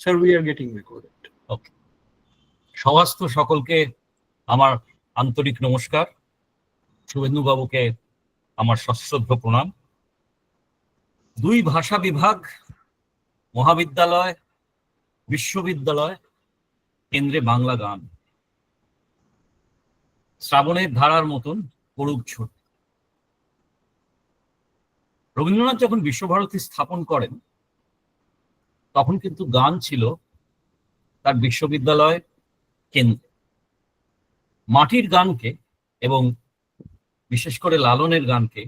Sir, we are getting recorded. ওকে, সমস্ত সকলকে আমার আন্তরিক নমস্কার। শুভেন্দু বাবুকে আমার সশ্রদ্ধ প্রণাম। দুই ভাষা বিভাগ, মহাবিদ্যালয়, বিশ্ববিদ্যালয়, কেন্দ্রে বাংলা গান, শ্রাবণের ধারার মতন পড়ুক ছোট। রবীন্দ্রনাথ যখন বিশ্বভারতী স্থাপন করেন তখন কিন্তু গান ছিল তার বিশ্ববিদ্যালয় কেন্দ্রে। মাটির গানকে এবং বিশেষ করে লালনের গানকে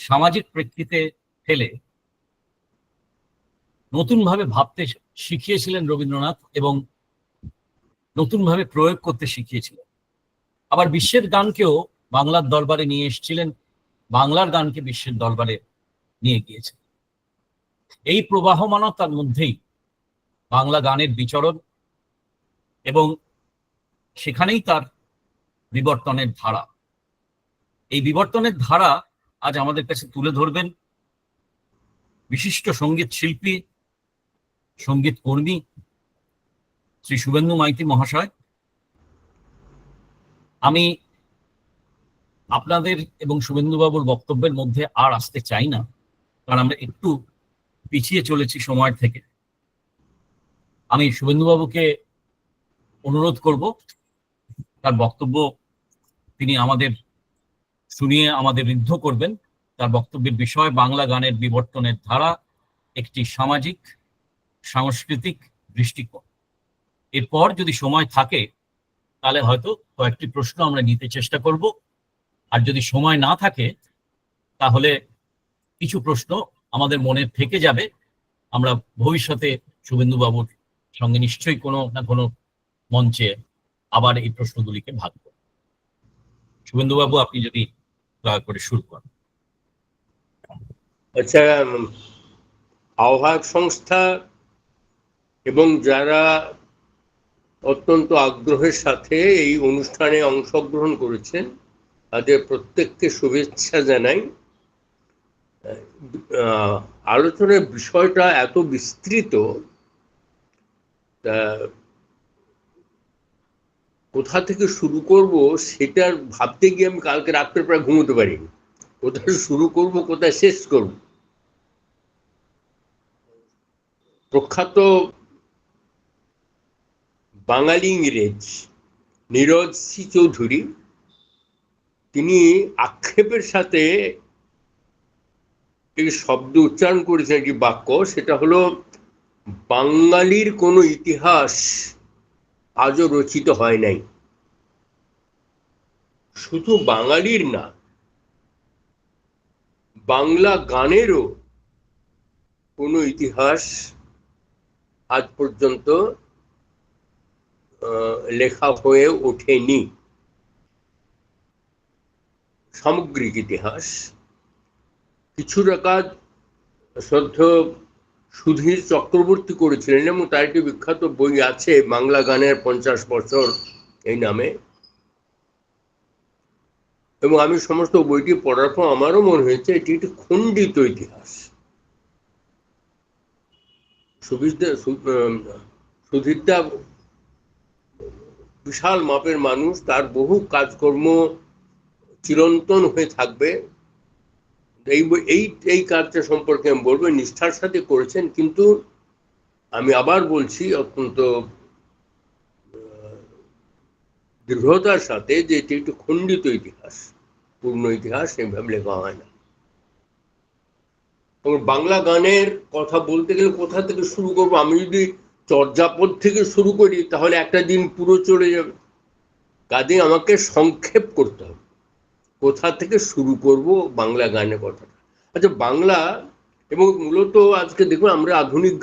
সামাজিক প্রেক্ষিতে ফেলে নতুনভাবে ভাবতে শিখিয়েছিলেন রবীন্দ্রনাথ এবং নতুনভাবে প্রয়োগ করতে শিখিয়েছিলেন। আবার বিশ্বের গানকেও বাংলার দরবারে নিয়ে এসেছিলেন, বাংলার গানকে বিশ্বের দরবারে নিয়ে গিয়েছেন। এই প্রবাহমানতার মধ্যেই বাংলা গানের বিচরণ এবং সেখানেই তার বিবর্তনের ধারা। এই বিবর্তনের ধারা আজ আমাদের কাছে তুলে ধরবেন বিশিষ্ট সঙ্গীত শিল্পী, সঙ্গীত কর্মী শ্রী শুভেন্দু মাইতি মহাশয়। আমি আপনাদের এবং শুভেন্দুবাবুর বক্তব্যের মধ্যে আর আসতে চাই না, কারণ আমরা একটু পিছিয়ে চলেছি সময়ের থেকে। আমি শুভেন্দুবাবুকে অনুরোধ করব তার বক্তব্য তিনি আমাদের শুনিয়ে আমাদের ঋদ্ধ করবেন। তার বক্তব্যের বিষয় বাংলা গানের বিবর্তনের ধারা, একটি সামাজিক সাংস্কৃতিক দৃষ্টিকোণ। এরপর যদি সময় থাকে তাহলে হয়তো কয়েকটি প্রশ্ন আমরা নিতে চেষ্টা করব, আর যদি সময় না থাকে তাহলে কিছু প্রশ্ন আমাদের মনে থেকে যাবে। আমরা ভবিষ্যতে শুভেন্দুবাবুর সঙ্গে নিশ্চয়ই কোনো না কোনো মঞ্চে আবার এই প্রশ্নগুলিকে ভাবব। শুভেন্দুবাবু, আপনি যদি দয়া করে শুরু করেন। আচ্ছা, আহ্বায়ক সংস্থা এবং যারা অত্যন্ত আগ্রহের সাথে এই অনুষ্ঠানে অংশগ্রহণ করেছেন তাদের প্রত্যেককে শুভেচ্ছা জানাই। আলোচনার বিষয়টা এত বিস্তৃত, কোথা থেকে শুরু করব সেটার ভাবতে গিয়ে আমি কালকে রাত্রে প্রায় ঘুমোতে পারিনি। কোথায় শুরু করব, কোথায় শেষ করব। প্রখ্যাত বাঙালি ইংরেজ নীরজ সি চৌধুরী তিনি আক্ষেপের সাথে একটি শব্দ উচ্চারণ করেছেন, একটি বাক্য, সেটা হলো বাঙালির কোনো ইতিহাস আজও রচিত হয় নাই। শুধু বাঙালির না, বাংলা গানেরও কোনো ইতিহাস আজ পর্যন্ত লেখা হয়ে ওঠেনি। সামগ্রিক ইতিহাস কিছুটা কাজ শ্রদ্ধেয় সুধীর চক্রবর্তী করেছিলেন এবং তার একটি বিখ্যাত বই আছে বাংলা গানের 50 বছর এই নামে। এবং আমি সমস্ত বইটি পড়ার পর আমারও মনে হয়েছে এটি একটি খণ্ডিত ইতিহাস। সুধীরদা বিশাল মাপের মানুষ, তার বহু কাজকর্ম চিরন্তন হয়ে থাকবে। এই কাজটা সম্পর্কে আমি বলবো নিষ্ঠার সাথে করেছেন, কিন্তু আমি আবার বলছি অত্যন্ত দৃঢ়তার সাথে যে এটি একটি খণ্ডিত ইতিহাস, পূর্ণ ইতিহাস এইভাবে লেখা হয় না। এবং বাংলা গানের কথা বলতে গেলে কোথা থেকে শুরু করবো? আমি যদি চর্যাপদ থেকে শুরু করি তাহলে একটা দিন পুরো চলে যাবে। কাজে আমাকে সংক্ষেপ করতে হবে কোথা থেকে শুরু করব বাংলা গানের কথাটা। আচ্ছা, বাংলা এবং মূলত আজকে দেখুন আমরা আধুনিক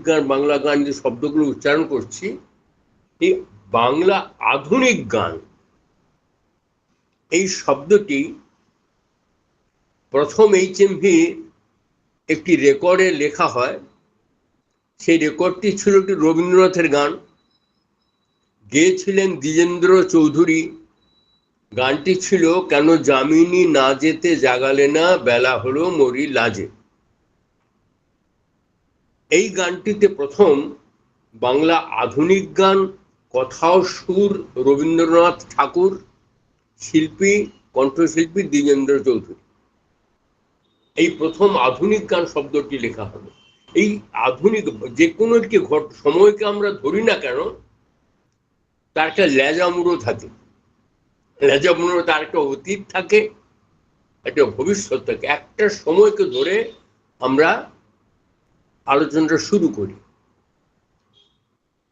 গান বাংলা গান যে শব্দগুলো উচ্চারণ করছি, এই বাংলা আধুনিক গান এই শব্দটি প্রথম HMV একটি রেকর্ডে লেখা হয়। সেই রেকর্ডটি ছিল একটি রবীন্দ্রনাথের গান, গেয়েছিলেন দ্বিজেন্দ্র চৌধুরী। গানটি ছিল কেন যামিনী না যেতে জাগালে না, বেলা হলো মরি লাজে। এই গানটিতে প্রথম বাংলা আধুনিক গান, কথা ও সুর রবীন্দ্রনাথ ঠাকুর, শিল্পী কণ্ঠশিল্পী দ্বিজেন্দ্র চৌধুরী। এই প্রথম আধুনিক গান শব্দটি লেখা হলো। এই আধুনিক যে কোনো একটি সময়কে আমরা ধরি না কেন, তার একটা লেজামুড়ো থাকে, লেজামুড়ো তার একটা অতীত থাকে, একটা ভবিষ্যৎ থাকে। একটা সময়কে ধরে আমরা আলোচনাটা শুরু করি।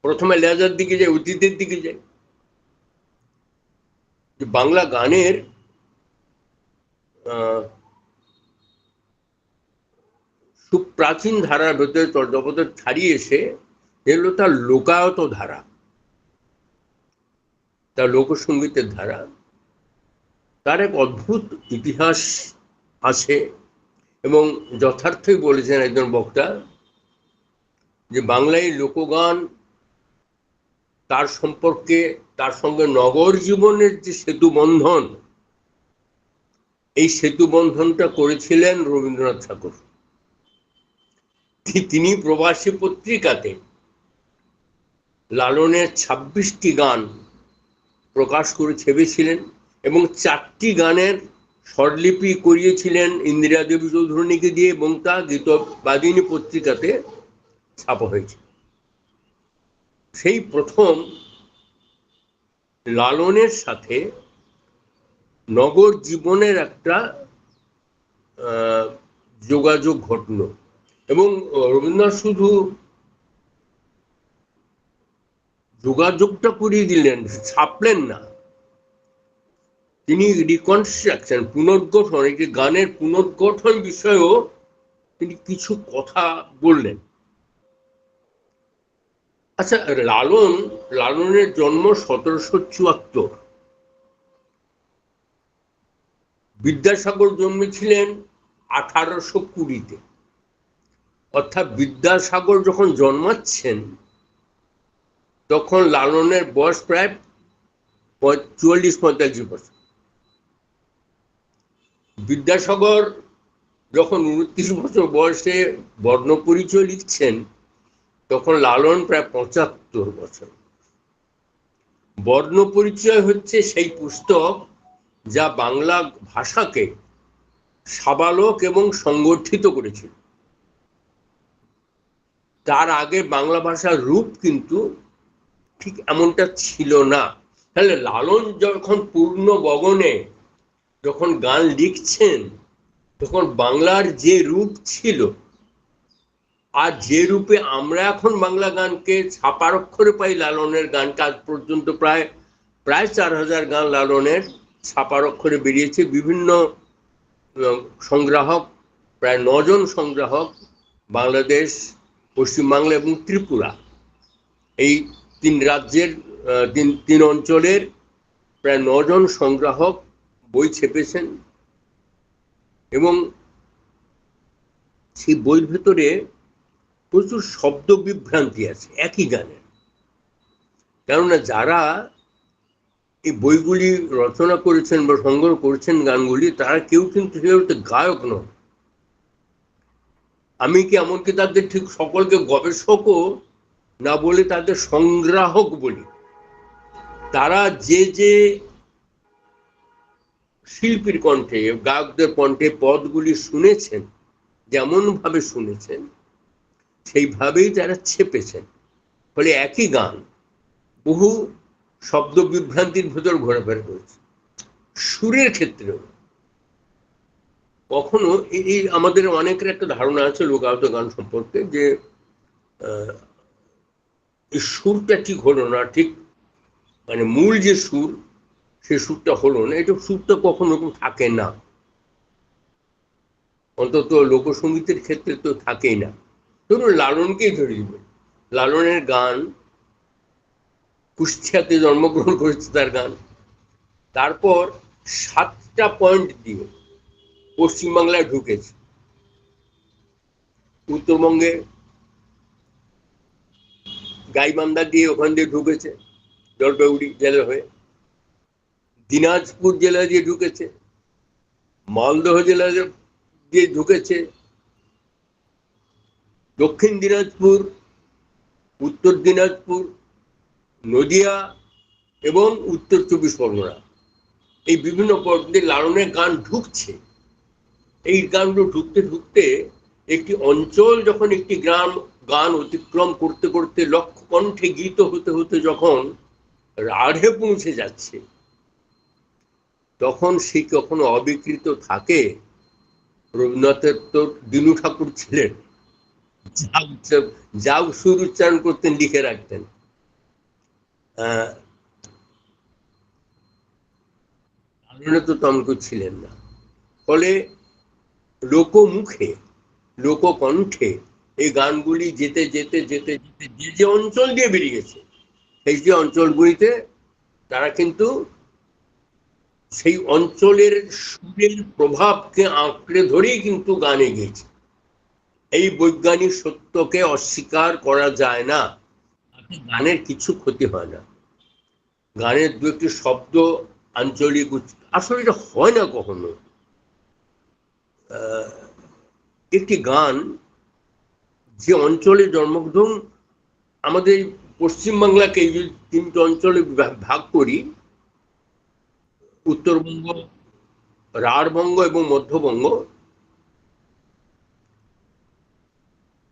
প্রথমে লেজার দিকে যাই, অতীতের দিকে যাই। যে বাংলা গানের সুপ্রাচীন ধারার ভেতরে চর্যাপদের ছাড়িয়ে এসে এলো তার লোকায়ত ধারা, তার লোকসঙ্গীতের ধারা। তার এক অদ্ভুত ইতিহাস আছে এবং যথার্থই বলেছেন একজন বক্তা যে বাংলায় লোকগান তার সম্পর্কে, তার সঙ্গে নগর জীবনের যে সেতু বন্ধন, এই সেতু বন্ধনটা করেছিলেন রবীন্দ্রনাথ ঠাকুর। তিনি প্রবাসী পত্রিকাতে লালনের 26টি গান প্রকাশ করে ছেপেছিলেন এবং 4টি গানের স্বরলিপি করিয়েছিলেন ইন্দিরা দেবী চৌধুরীকে দিয়ে, এবং তা গীতবাদিনী পত্রিকাতে ছাপা হয়েছে। সেই প্রথম লালনের সাথে নগর জীবনের একটা যোগাযোগ ঘটল। এবং রবীন্দ্রনাথ শুধু যোগাযোগটা করিয়ে দিলেন, ছাপলেন না, তিনি রিকনস্ট্রাকশন, পুনর্গঠন, এই যে গানের পুনর্গঠন বিষয়েও তিনি কিছু কথা বললেন। আচ্ছা, লালনের জন্ম 1774। বিদ্যাসাগর জন্মেছিলেন 1820-তে। অর্থাৎ বিদ্যাসাগর যখন জন্মাচ্ছেন তখন লালনের বয়স প্রায় 44-45 বছর। বিদ্যাসাগর যখন 29 বছর বয়সে বর্ণপরিচয় লিখছেন তখন লালন প্রায় 75 বছর। বর্ণপরিচয় হচ্ছে সেই পুস্তক যা বাংলা ভাষাকে সাবালক এবং সংগঠিত করেছিল। তার আগে বাংলা ভাষার রূপ কিন্তু ঠিক এমনটা ছিল না। তাহলে লালন যখন পূর্ণ গগনে যখন গান লিখছেন তখন বাংলার যে রূপ ছিল আর যে রূপে আমরা এখন বাংলা গানকে ছাপার অক্ষরে পাই, লালনের গানটা আজ পর্যন্ত প্রায় 4000 গান লালনের ছাপার অক্ষরে বেরিয়েছে। বিভিন্ন সংগ্রাহক, প্রায় 9 জন সংগ্রাহক, বাংলাদেশ, পশ্চিমবাংলা এবং ত্রিপুরা, এই 3 রাজ্যের 3 অঞ্চলের প্রায় 9 জন সংগ্রাহক বই ছেপেছেন। এবং সেই বইয়ের ভেতরে প্রচুর শব্দ বিভ্রান্তি আছে একই গানের। কেননা যারা এই বইগুলি রচনা করেছেন বা সংগ্রহ করেছেন গানগুলি, তারা কেউ কিন্তু গায়ক নয়। আমি কি এমনকি তাদের ঠিক সকলকে গবেষকও না বলে তাদের সংগ্রাহক বলি। তারা যে যে শিল্পীর কণ্ঠে, গায়কদের কণ্ঠে পদগুলি শুনেছেন, যেমন ভাবে শুনেছেন সেইভাবেই তারা ছেপেছেন। ফলে একই গান বহু শব্দ বিভ্রান্তির ভেতর ঘোরাফেরা করেছে। সুরের ক্ষেত্রেও কখনো এই আমাদের অনেকের একটা ধারণা আছে লোকায়ত গান সম্পর্কে যে এই সুরটা ঠিক হলো না, ঠিক মানে মূল যে সুর সে সুরটা হলো না। এটা সুরটা কখনো থাকে না, অন্তত লোকসঙ্গীতের ক্ষেত্রে তো থাকেই না। ধরুন লালনকেই ধরে দিবেন, লালনের গান কুষ্টিয়াতে জন্মগ্রহণ করেছে তার গান, তারপর 7টা পয়েন্ট দিয়ে পশ্চিমবাংলায় ঢুকেছে, উত্তরবঙ্গে গাইবান্ধা দিয়ে ওখান দিয়ে ঢুকেছে জলপাইগুড়ি জেলা হয়ে, দিনাজপুর জেলা দিয়ে ঢুকেছে, মালদহ জেলা দিয়ে ঢুকেছে, দক্ষিণ দিনাজপুর উত্তর দিনাজপুর, নদিয়া এবং উত্তর 24 পরগনা, এই বিভিন্ন পর্বতের লালনে গান ঢুকছে। এই গানগুলো ঢুকতে ঢুকতে একটি অঞ্চল যখন একটি গান অতিক্রম করতে করতে লক্ষ কণ্ঠে গীত হতে হতে যখন রাঢ়ে পৌঁছে যাচ্ছে, তখন সে কখনো অবিকৃত থাকে? রবীন্দ্রনাথের তো দিনু ঠাকুর ছিলেন, যা সুর উচ্চারণ করতেন লিখে রাখতেন। তো তেমন ছিলেন না। ফলে লোকমুখে, লোককণ্ঠে এই গানগুলি যেতে যেতে যেতে যেতে যে যে অঞ্চল দিয়ে বেরিয়েছে, সেই যে অঞ্চলগুলিতে তারা কিন্তু সেই অঞ্চলের সুরের প্রভাবকে আঁকড়ে ধরেই কিন্তু গানে গেয়েছে। এই বৈজ্ঞানিক সত্যকে অস্বীকার করা যায় না। গানের কিছু ক্ষতি হয় না, গানের দু একটি শব্দ আঞ্চলিক, আসলে এটা হয় না কখনো। একটি গান যে অঞ্চলে জন্মগ্রহণ, আমাদের পশ্চিমবাংলাকে এই যে তিনটে অঞ্চলে ভাগ করি, উত্তরবঙ্গ, রাঢ়বঙ্গ এবং মধ্যবঙ্গ,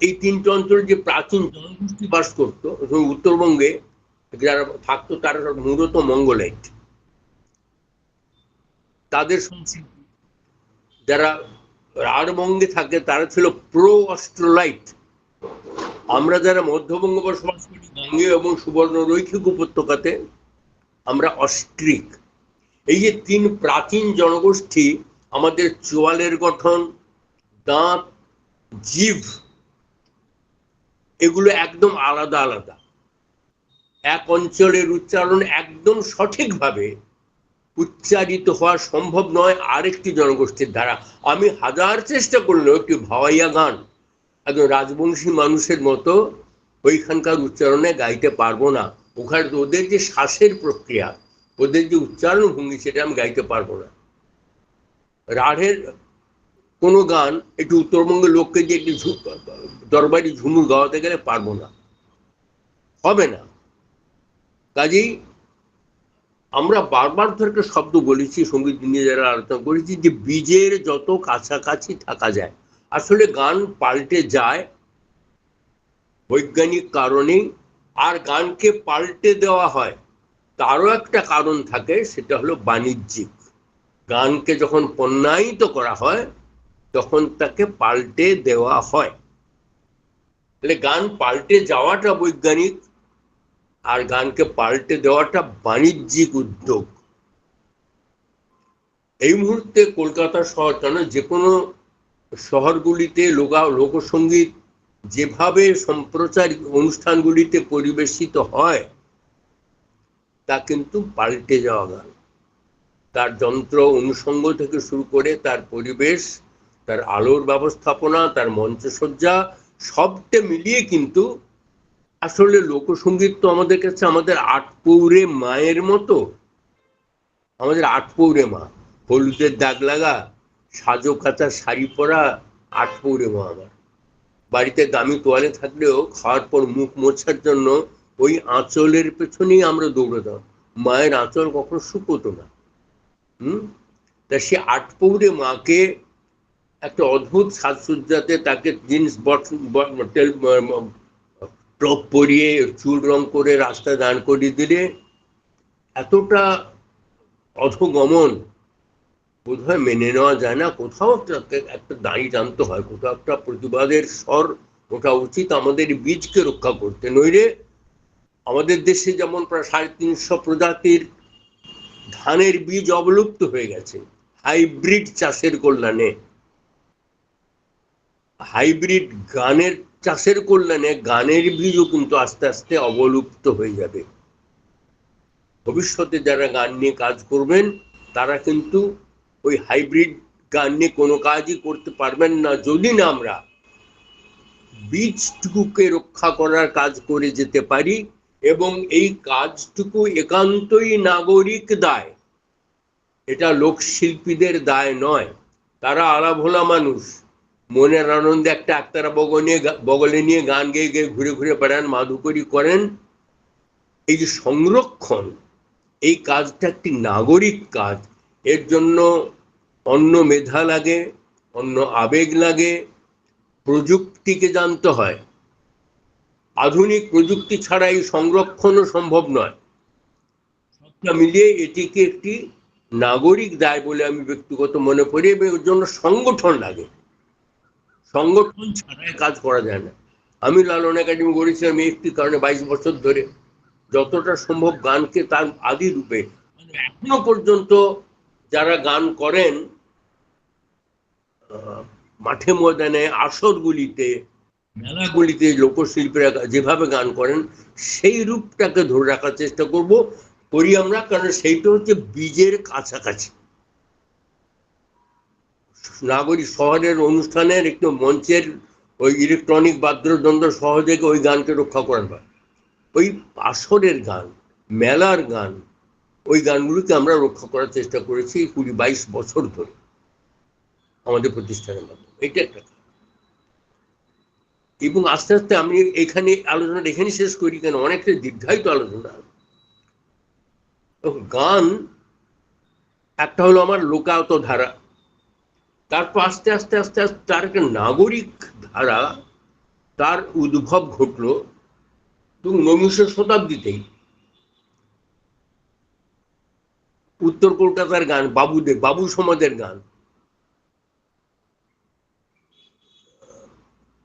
এই তিনটে অঞ্চলে যে প্রাচীন জনগোষ্ঠী বাস করতো, উত্তরবঙ্গে যারা থাকতো তারা মূলত মঙ্গোলাইট, তাদের সংস্কৃতি। যারা রাঢ়বঙ্গে থাকে তারা ছিল প্রো অস্ট্রোলাইট। আমরা যারা মধ্যবঙ্গ বসবাস করি, গাঙ্গেয় এবং সুবর্ণ রৈখিক উপত্যকাতে, আমরা অস্ট্রিক। এই যে তিন প্রাচীন জনগোষ্ঠী, আমাদের চোয়ালের গঠন, দাঁত, জিভ, এগুলো একদম আলাদা আলাদা। এক অঞ্চলের উচ্চারণ একদম সঠিকভাবে উচ্চারিত হওয়া সম্ভব নয় আরেকটি জনগোষ্ঠীর দ্বারা। আমি হাজার চেষ্টা করলেও একটি ভাওয়াইয়া গান একজন রাজবংশী মানুষের মতো ওইখানকার উচ্চারণে গাইতে পারবো না। ওখানে ওদের যে শ্বাসের প্রক্রিয়া, ওদের যে উচ্চারণ ভঙ্গি, সেটা আমি গাইতে পারবো না। রাঢ়ের কোনো গান একটু উত্তরবঙ্গের লোককে যে একটি দরবারি ঝুমুর গাওয়াতে গেলে পারবো না, হবে না। কাজেই আমরা বারবার ধরে একটা শব্দ বলেছি, সঙ্গীত নিয়ে যারা আলোচনা করেছি, যে বীজের যত কাছাকাছি থাকা যায়। আসলে গান পাল্টে যায় বৈজ্ঞানিক কারণে, আর গানকে পাল্টে দেওয়া হয় তারও একটা কারণ থাকে, সেটা হলো বাণিজ্যিক। গানকে যখন পণ্যায়িত করা হয় তখন তাকে পাল্টে দেওয়া হয়। তাহলে গান পাল্টে যাওয়াটা বৈজ্ঞানিক, আর গানকে পাল্টে দেওয়াটা বাণিজ্যিক উদ্যোগ। এই মুহূর্তে কলকাতা শহর কেন, যে কোনো শহরগুলিতে লোকসঙ্গীত যেভাবে সম্প্রচার অনুষ্ঠানগুলিতে পরিবেশিত হয়, তা কিন্তু পাল্টে যাওয়া গান। তার যন্ত্র অনুষঙ্গ থেকে শুরু করে তার পরিবেশ, তার আলোর ব্যবস্থাপনা, তার মঞ্চসজ্জা, সবটা মিলিয়ে কিন্তু আসলে লোকসঙ্গীত তো আমাদের কাছে আমাদের আটপৌরে মায়ের মতো। আমাদের আটপৌরে মা, হলুদের দাগ লাগা, সাজো কাঁচা শাড়ি পরা আটপৌরে মা। আমার বাড়িতে দামি তোয়ালে থাকলেও খাওয়ার পর মুখ মোছার জন্য ওই আঁচলের পেছনেই আমরা দৌড়াতাম। মায়ের আঁচল কখনো শুকোতো না। তা সে আটপৌরে মাকে একটা অদ্ভুত সাজসজ্জাতে, তাকে জিন্স টপ পরিয়ে চুল রং করে রাস্তায় দাঁড় করিয়ে দিলে এতটা অধগমন বোধহয় মেনে নেওয়া যায় না। কোথাও একটা দাঁড়িয়ে টানতে হয়, কোথাও একটা প্রতিবাদের স্বর ওঠা উচিত আমাদের বীজকে রক্ষা করতে। নইলে আমাদের দেশে যেমন প্রায় 350 প্রজাতির ধানের বীজ অবলুপ্ত হয়ে গেছে হাইব্রিড চাষের কল্যাণে, হাইব্রিড গানের চাষের কল্যাণে গানের বীজও কিন্তু আস্তে আস্তে অবলুপ্ত হয়ে যাবে। ভবিষ্যতে যারা গান নিয়ে কাজ করবেন তারা কিন্তু ওই হাইব্রিড গান নিয়ে কোনো কাজই করতে পারবেন না, যদি না আমরা বীজটুকুকে রক্ষা করার কাজ করে যেতে পারি। এবং এই কাজটুকু একান্তই নাগরিক দায়, এটা লোকশিল্পীদের দায় নয়। তারা আলাভোলা মানুষ, মনের আনন্দে একটা একতারা বগলে নিয়ে গান গেয়ে গেয়ে ঘুরে ঘুরে বেড়ান, মাধুকরী করেন। এই যে সংরক্ষণ, এই কাজটা একটি নাগরিক কাজ। এর জন্য অন্য মেধা লাগে, অন্য আবেগ লাগে, প্রযুক্তিকে জানতে হয়। আধুনিক প্রযুক্তি ছাড়া এই সংরক্ষণও সম্ভব নয়। সবটা মিলিয়ে এটিকে একটি নাগরিক দায় বলে আমি ব্যক্তিগত মনে করি, এবং এর জন্য সংগঠন লাগে। সংগঠন ছাড়া কাজ করা যায় না। আমি লালন একাডেমি করেছিলাম একটি কারণে 22 বছর ধরে যতটা সম্ভব গানকে তার আদি রূপে, এখনো পর্যন্ত যারা গান করেন মাঠে ময়দানে, আসরগুলিতে, মেলাগুলিতে, লোকশিল্পীরা যেভাবে গান করেন সেই রূপটাকে ধরে রাখার চেষ্টা করি আমরা, কারণ সেইটা হচ্ছে বীজের কাছাকাছি। নাগরিক শহরের অনুষ্ঠানের একটু মঞ্চের ওই ইলেকট্রনিক বাদ্যযন্ত্র সহযোগে ওই গানকে রক্ষা করার পর ওই আসরের গান, মেলার গান, ওই গানগুলিকে আমরা রক্ষা করার চেষ্টা করেছি 22 বছর ধরে আমাদের প্রতিষ্ঠানের মাধ্যমে। এটা একটা। এবং আস্তে আস্তে আমি এখানে আলোচনাটা এখানে শেষ করি, কেন অনেকটা দীর্ঘায়িত আলোচনা। গান একটা হলো আমার লোকায়ত ধারা, তারপর আস্তে আস্তে আস্তে আস্তে তার একটা নাগরিক ধারা, তার উদ্ভব ঘটলো 19 শতাব্দীতেই। উত্তর কলকাতার গান, বাবু সমাজের গান,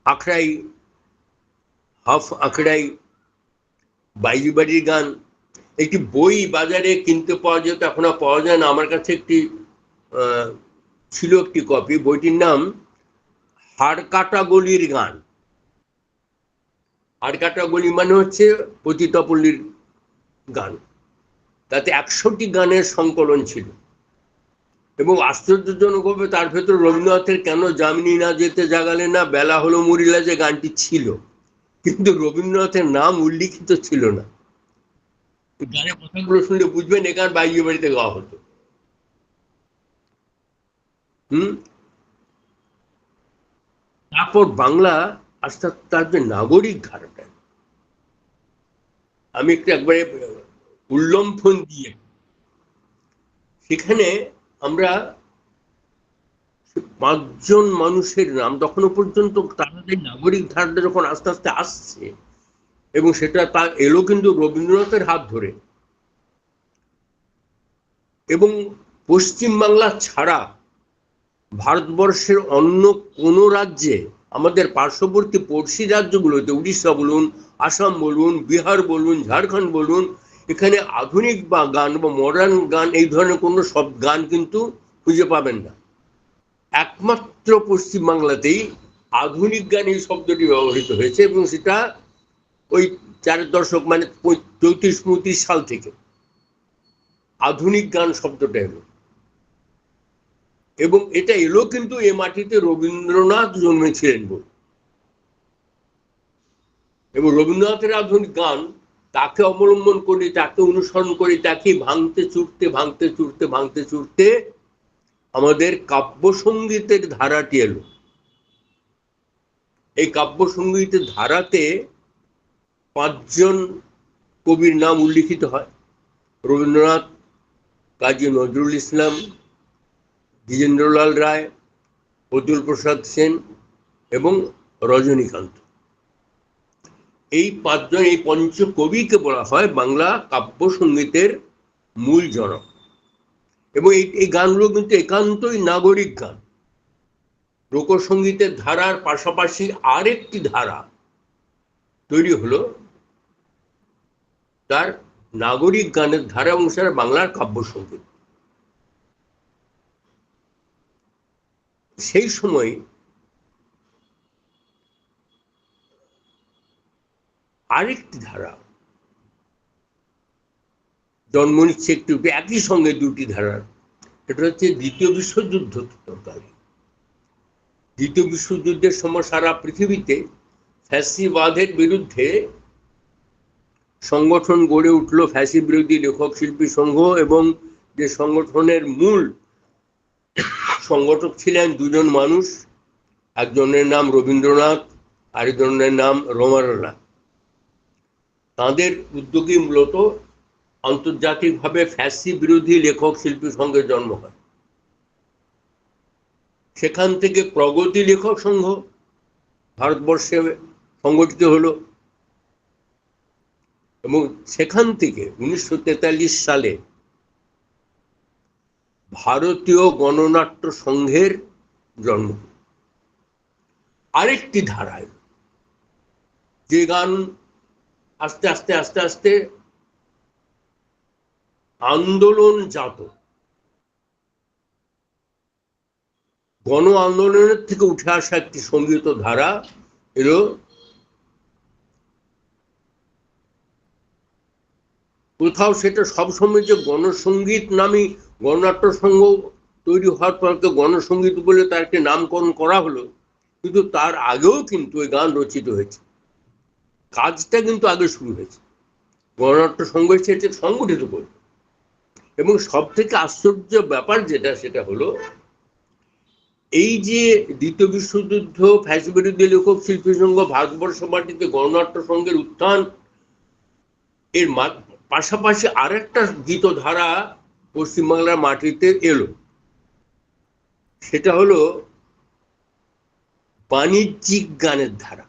আখড়াই, হাফ আখড়াই, বাইজি বাড়ির গান। একটি বই বাজারে কিনতে পাওয়া যেত, এখন আর পাওয়া যায় না। আমার কাছে একটি ছিল একটি কপি, বইটির নাম হাড়কাটা গলির গান। হাড়কাটা গলি মানে হচ্ছে পতিতাপল্লীর গান। তাতে 100টি গানের সংকলন ছিল, এবং আশ্চর্যজনকভাবে তার ভেতর রবীন্দ্রনাথের কেন যামিনী না যেতে জাগালে না, বেলা হলো মরিলা যে গানটি ছিল, কিন্তু রবীন্দ্রনাথের নাম উল্লিখিত ছিল না। গানের কথাগুলো শুনলে বুঝবেন এ গান বাইজি বাড়িতে গাওয়া হতো। তারপর বাংলা আস্তে আস্তে তার যে নাগরিক ধারাটা, আমি একবারে উল্লম্ফন দিয়ে সেখানে আমরা 5 জন মানুষের নাম, তখনও পর্যন্ত তাদের নাগরিক ধারাটা যখন আস্তে আস্তে আসছে, এবং সেটা তা এলো কিন্তু রবীন্দ্রনাথের হাত ধরে। এবং পশ্চিমবাংলা ছাড়া ভারতবর্ষের অন্য কোন রাজ্যে, আমাদের পার্শ্ববর্তী পড়শি রাজ্যগুলোতে, উড়িষ্যা বলুন, আসাম বলুন, বিহার বলুন, ঝাড়খণ্ড বলুন, এখানে আধুনিক বা গান বা মডার্ন গান এই ধরনের কোনো সব গান কিন্তু খুঁজে পাবেন না। একমাত্র পশ্চিমবাংলাতেই আধুনিক গান এই শব্দটি ব্যবহৃত হয়েছে, এবং সেটা ওই 4 দশক মানে 34-35 সাল থেকে আধুনিক গান শব্দটা এলো। এবং এটা এলো কিন্তু এ মাটিতে রবীন্দ্রনাথ জন্মেছিলেন বলে। এবং রবীন্দ্রনাথের আধুনিক গান তাকে অবলম্বন করি, তাকে অনুসরণ করি, তাকে ভাঙতে চুরতে ভাঙতে চুরতে ভাঙতে চুরতে আমাদের কাব্যসঙ্গীতের ধারাটি এলো। এই কাব্যসঙ্গীতের ধারাতে 5 জন কবির নাম উল্লিখিত হয়: রবীন্দ্রনাথ, কাজী নজরুল ইসলাম, দ্বিজেন্দ্রলাল রায়, অতুল প্রসাদ সেন এবং রজনীকান্ত। এই 5 জন, এই পঞ্চকবিকে বলা হয় বাংলা কাব্য সঙ্গীতের মূল জনক। এবং এই গানগুলো কিন্তু একান্তই নাগরিক গান। লোকসঙ্গীতের ধারার পাশাপাশি আরেকটি ধারা তৈরি হলো, তার নাগরিক গানের ধারা অনুসারে বাংলার কাব্য সঙ্গীত। সেই সময় আরেকটি ধারা জন্ম নিচ্ছে একটু, একই সঙ্গে দুটি ধারার। এটা হচ্ছে দ্বিতীয় বিশ্বযুদ্ধকালে। দ্বিতীয় বিশ্বযুদ্ধের সময় সারা পৃথিবীতে ফ্যাসিবাদের বিরুদ্ধে সংগঠন গড়ে উঠল, ফ্যাসি বিরোধী লেখক শিল্পী সংঘ, এবং যে সংগঠনের মূল সংগঠক ছিলেন 2 জন মানুষ, একজনের নাম রবীন্দ্রনাথ, আরেকজনের নাম রমানাথ। তাদের উদ্যোগে মূলত আন্তর্জাতিকভাবে ফ্যাসি বিরোধী লেখক শিল্পী সংঘের জন্ম হয়। সেখান থেকে প্রগতি লেখক সংঘ ভারতবর্ষে সংগঠিত হলো এবং সেখান থেকে 1943 সালে ভারতীয় গণনাট্য সংঘের জন্ম। আরেকটি ধারায় যে গান আস্তে আস্তে আস্তে আস্তে আন্দোলন জাত, গণ আন্দোলনের থেকে উঠে আসা একটি সঙ্গীত ধারা এলো কোথাও সেটা সবসময় যে গণসঙ্গীত নামে গণনাট্য সংঘ তৈরি হওয়ার পর তো গণসঙ্গীত বলে তার একটি নামকরণ করা হলো, কিন্তু তার আগেও কিন্তু ওই গান রচিত হয়েছে, কাজটা কিন্তু আগে শুরু হয়েছে, গণনাট্য সংঘ সেটা সংগঠিত করবে। এবং সব থেকে আশ্চর্য ব্যাপার যেটা সেটা হলো এই যে দ্বিতীয় বিশ্বযুদ্ধ, ফ্যাসি বিরোধী লেখক শিল্পী সংঘ, ভারতবর্ষ মাটিতে গণনাট্য সংঘের উত্থান, এর পাশাপাশি আরেকটা গীতধারা পশ্চিমবাংলার মাটিতে এলো, সেটা হলো বাণিজ্যিক গানের ধারা।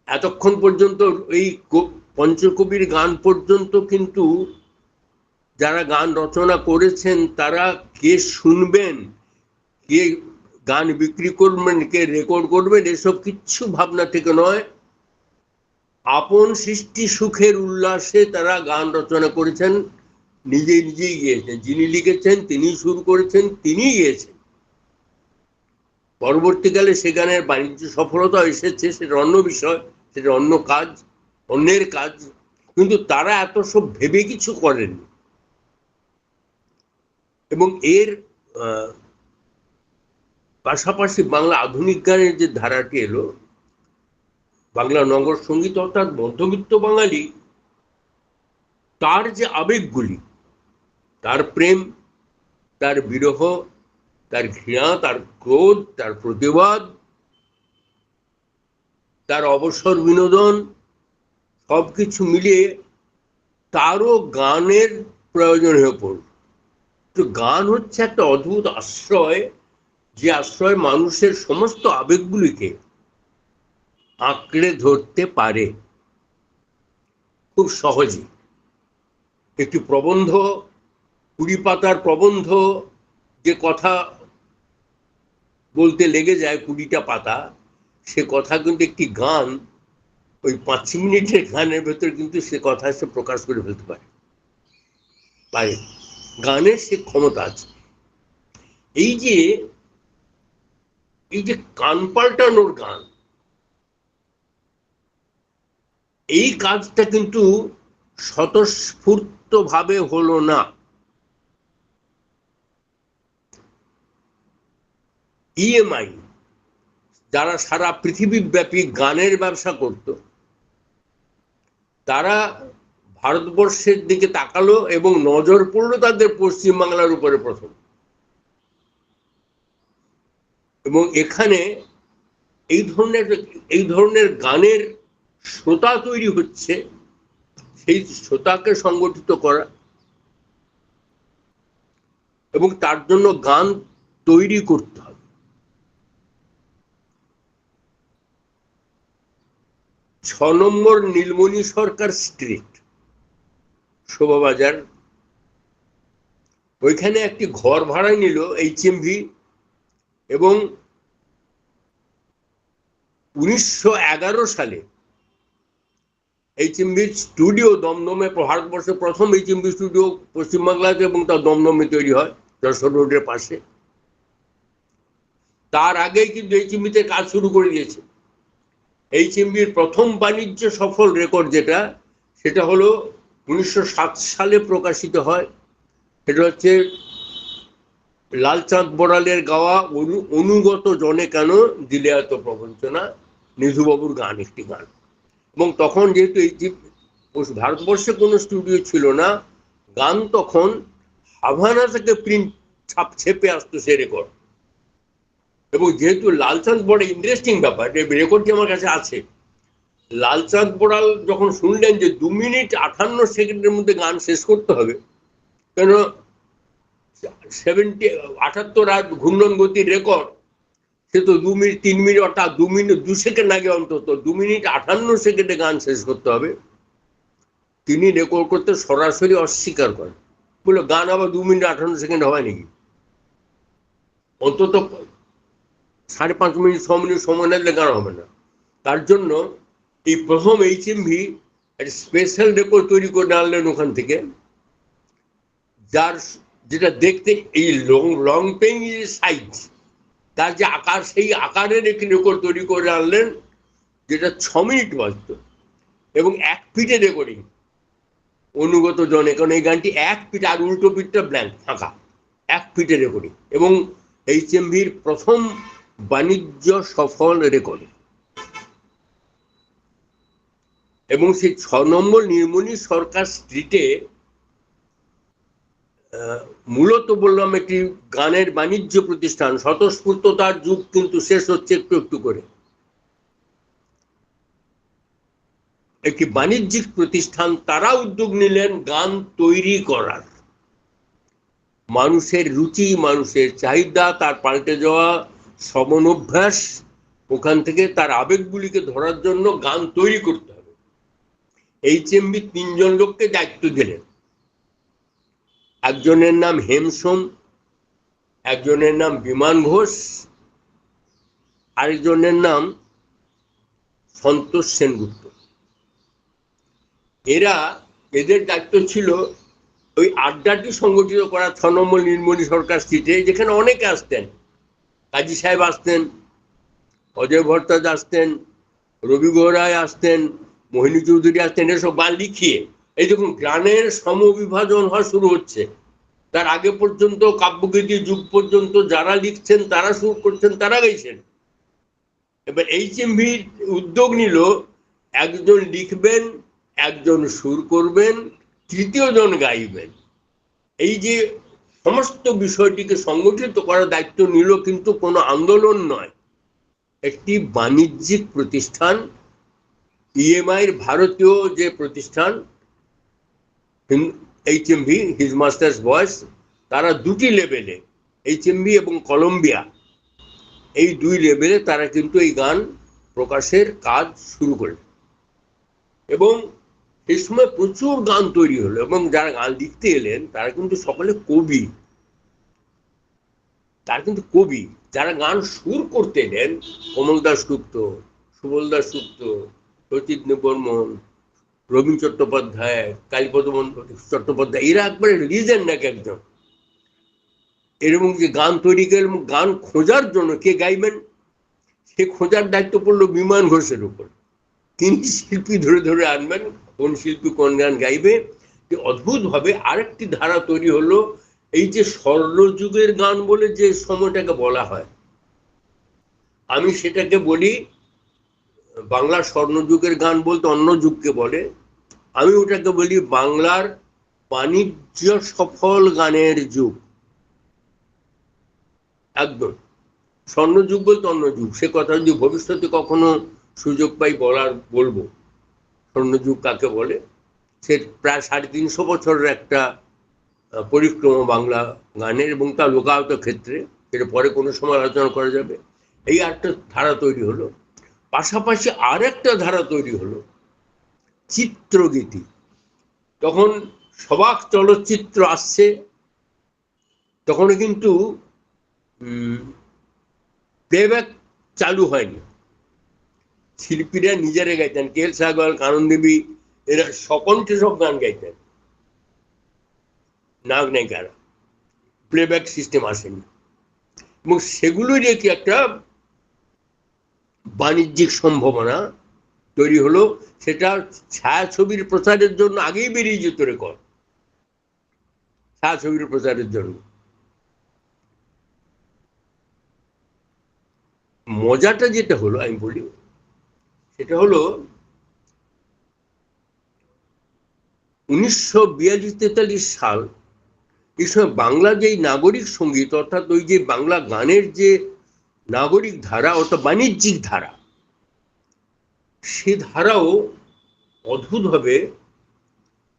এতক্ষণ পর্যন্ত এই পঞ্চকবির গান পর্যন্ত কিন্তু যারা গান রচনা করেছেন তারা কে শুনবেন, কে গান বিক্রি করবেন, কে রেকর্ড করবেন, এসব কিচ্ছু ভাবনা থেকে নয়, আপন সৃষ্টি সুখের উল্লাসে তারা গান রচনা করেছেন, নিজেই গিয়েছেন, যিনি লিখেছেন তিনি শুরু করেছেন, তিনিই গিয়েছেন। পরবর্তীকালে সে গানের বাণিজ্য সফলতা এসেছে, সেটা অন্য বিষয়, সেটা অন্য কাজ, অন্যের কাজ, কিন্তু তারা এত সব ভেবে কিছু করেননি। এবং এর পাশাপাশি বাংলা আধুনিক গানের যে ধারাটি এলো, বাংলা নগর সঙ্গীত অর্থাৎ মধ্যবিত্ত বাঙালি তার যে আবেগগুলি, তার প্রেম, তার বিরহ, তার ঘৃণা, তার ক্রোধ, তার প্রতিবাদ, তার অবসর বিনোদন, সবকিছু মিলিয়ে তারও গানের প্রয়োজন হয়ে পড়ল। তো গান হচ্ছে একটা অদ্ভুত আশ্রয়, যে আশ্রয় মানুষের সমস্ত আবেগগুলিকে আঁকড়ে ধরতে পারে খুব সহজে। একটি প্রবন্ধ, 20 পাতার প্রবন্ধ, যে কথা বলতে লেগে যায় 20টা পাতা, সে কথা কিন্তু একটি গান ওই 5 মিনিটের গানের ভেতর কিন্তু সে কথা সে প্রকাশ করে ফেলতে পারে। গানের সে ক্ষমতা আছে। এই যে কান পাল্টানোর গান, এই কাজটা কিন্তু স্বতঃস্ফূর্ত ভাবে হলো না। ইএমআই যারা সারা পৃথিবীব্যাপী গানের ব্যবসা করত, তারা ভারতবর্ষের দিকে তাকালো এবং নজর পড়লো তাদের পশ্চিমবাংলার উপরে প্রথম। এবং এখানে এই ধরনের গানের শ্রোতা তৈরি হচ্ছে, সেই শ্রোতাকে সংগঠিত করা এবং তার জন্য গান তৈরি করতে হবে। 6 নম্বর নীলমণি সরকার স্ট্রিট, শোভাবাজার, ওইখানে একটি ঘর ভাড়া নিল HMV এবং 1911 সালে HMV স্টুডিও দমদমে, ভারতবর্ষের প্রথম HMV স্টুডিও পশ্চিমবাংলাতে, এবং তার দমদমে তৈরি হয়, যশোর রোডের পাশে। তার আগেই কিন্তু HMV-তে কাজ শুরু করে দিয়েছে। HMV-র প্রথম বাণিজ্য সফল রেকর্ড যেটা, সেটা হলো 1907 সালে প্রকাশিত হয়, সেটা হচ্ছে লালচাঁদ বড়ালের গাওয়া অনুগত জনে কেন দিলে এত প্রবঞ্চনা, নিধুবাবুর গান, একটি গান। এবং তখন যেহেতু এই ভারতবর্ষে কোনো স্টুডিও ছিল না, গান তখন হাভানা থেকে প্রিন্ট ছেপে আসতো সে রেকর্ড। এবং যেহেতু লালচাঁদ বড় ইন্টারেস্টিং ব্যাপার, রেকর্ডটি আমার কাছে আছে, লালচাঁদ বড়াল যখন শুনলেন যে 2 মিনিট 58 সেকেন্ডের মধ্যে গান শেষ করতে হবে, কেন 78 আর ঘূর্ণন গতির রেকর্ড, সে তো 2 মিনিট 3 মিনিট অর্থাৎ 2 মিনিট 2 সেকেন্ড আগে অন্তত 2 মিনিট 58 সেকেন্ডে গান শেষ করতে হবে, তিনি রেকর্ড করতে সরাসরি অস্বীকার করেন, বলে গান আবার 2 মিনিট 58 সেকেন্ড হয় নাকি, অন্তত 5.5 মিনিট 6 মিনিট সময় না দিলে গান হবে না। তার জন্য এই প্রথম HMV একটা স্পেশাল রেকর্ড তৈরি করে আনলেন ওখান থেকে, যার যেটা দেখতে এই লং পেইং সাইজ, তার যে আকার, সেই আকারের একটি রেকর্ড তৈরি করে আনলেন যেটা 6 মিনিট বাজত এবং 1 ফিটে রেকর্ডিং অনুগত জনে, কারণ এই গানটি 1 ফিট আর উল্টো পিঠটা ব্ল্যাঙ্ক ফাঁকা, 1 ফিটে রেকর্ডিং এবং HMVর প্রথম বাণিজ্য সফল রেকর্ডিং। এবং সেই 6 নম্বর নীলমণি সরকার স্ট্রিটে মূলত বললাম একটি গানের বাণিজ্য প্রতিষ্ঠান, স্বতঃস্ফূর্ততার যুগ কিন্তু শেষ হচ্ছে একটু একটু করে, একটি বাণিজ্যিক প্রতিষ্ঠান, তারা উদ্যোগ নিলেন গান তৈরি করার। মানুষের রুচি, মানুষের চাহিদা, তার পাল্টে যাওয়া শ্রবণ অভ্যাস, ওখান থেকে তার আবেগগুলিকে ধরার জন্য গান তৈরি করতে হবে। HMV 3 জন লোককে দায়িত্ব দিলেন, একজনের নাম হেমসোম, একজনের নাম বিমান ঘোষ, আরেকজনের নাম সন্তোষ সেনগুপ্ত। এদের দায়িত্ব ছিল ওই আড্ডাটি সংগঠিত করা 6 নম্বর নীলমণি সরকার স্ট্রিটে, যেখানে অনেকে আসতেন, কাজী সাহেব আসতেন, অজয় ভট্টাচার্য আসতেন, রবি গৌরায় আসতেন, মোহিনী চৌধুরী আসতেন, এসব গান লিখিয়ে, এই দেখুন গানের সমবিভাজন হওয়া শুরু হচ্ছে। তার আগে পর্যন্ত কাব্যগীতির যুগ পর্যন্ত যারা লিখছেন, তারা সুর করছেন, তারা গাইছেন। এবার HMV উদ্যোগ নিল, একজন লিখবেন, একজন সুর করবেন, তৃতীয় জন গাইবেন। এই যে সমস্ত বিষয়টিকে সংগঠিত করার দায়িত্ব নিল, কিন্তু কোনো আন্দোলন নয়, একটি বাণিজ্যিক প্রতিষ্ঠান, EMIর ভারতীয় যে প্রতিষ্ঠান HMV, হিজ মাস্টার্স ভয়েস, তারা দুটি লেভেলে, HMV এবং কলম্বিয়া, এই 2 লেভেলে তারা কিন্তু এই গান প্রকাশের কাজ শুরু করলেন। এবং এই সময় প্রচুর গান তৈরি হলো, এবং যারা গান লিখতে এলেন তারা কিন্তু সকলে কবি, যারা গান সুর করতে এলেন, কমল দাশগুপ্ত, সুবল দাশগুপ্ত, সচিত্র বর্মন, রবীন্দ্র চট্টোপাধ্যায়, কালীপদ চট্টোপাধ্যায়, এরা একবারে লিজেন্ড নাকি একজন। এরকম যে গান তৈরি করে গান খোঁজার জন্য কে গাইবেন, সে খোঁজার দায়িত্ব পড়লো বিমান ঘোষের উপর। তিনি শিল্পী ধরে ধরে আনবেন, কোন শিল্পী কোন গান গাইবে। অদ্ভুত ভাবে আরেকটি ধারা তৈরি হলো, এই যে স্বর্ণযুগের গান বলে যে সময়টাকে বলা হয়, আমি সেটাকে বলি, বাংলার স্বর্ণযুগের গান বলতে অন্য যুগকে বলে, আমি ওটাকে বলি বাংলার বাণিজ্য সফল গানের যুগ। একদম স্বর্ণযুগ বলতে অন্য যুগ, সে কথা যদি ভবিষ্যতে কখনো সুযোগ পাই বলবো স্বর্ণযুগ কাকে বলে। সে প্রায় 350 বছরের একটা পরিক্রমা বাংলা গানের, এবং তার লোকায়ত ক্ষেত্রে, এটা পরে কোনো সময় আলোচনা করা যাবে। এই একটা ধারা তৈরি হলো, পাশাপাশি আর একটা ধারা তৈরি হলো চিত্রগীতি। তখন সবাক চলচ্চিত্র আসছে, তখন কিন্তু প্লেব্যাক চালু হয়নি, শিল্পীরা নিজেরা গাইতেন, KL সাগর, কানন দেবী, এরা সকণ্ঠে সব গান গাইতেন, নায়ক নায়িকারা, প্লেব্যাক সিস্টেম আসেনি। এবং সেগুলোই রেখে একটা বাণিজ্যিক সম্ভাবনা তৈরি হলো, সেটা ছায়াছবির প্রচারের জন্য আগেই বেরিয়ে যেত রেকর্ড, ছায়াছবির প্রচারের জন্য। মজাটা যেটা হলো আমি বলি, সেটা হলো 1942-43 সাল, এই সময় বাংলা যেই নাগরিক সঙ্গীত, অর্থাৎ ওই যে বাংলা গানের যে নাগরিক ধারা অর্থাৎ বাণিজ্যিক ধারা, সে ধারাও অদ্ভুতভাবে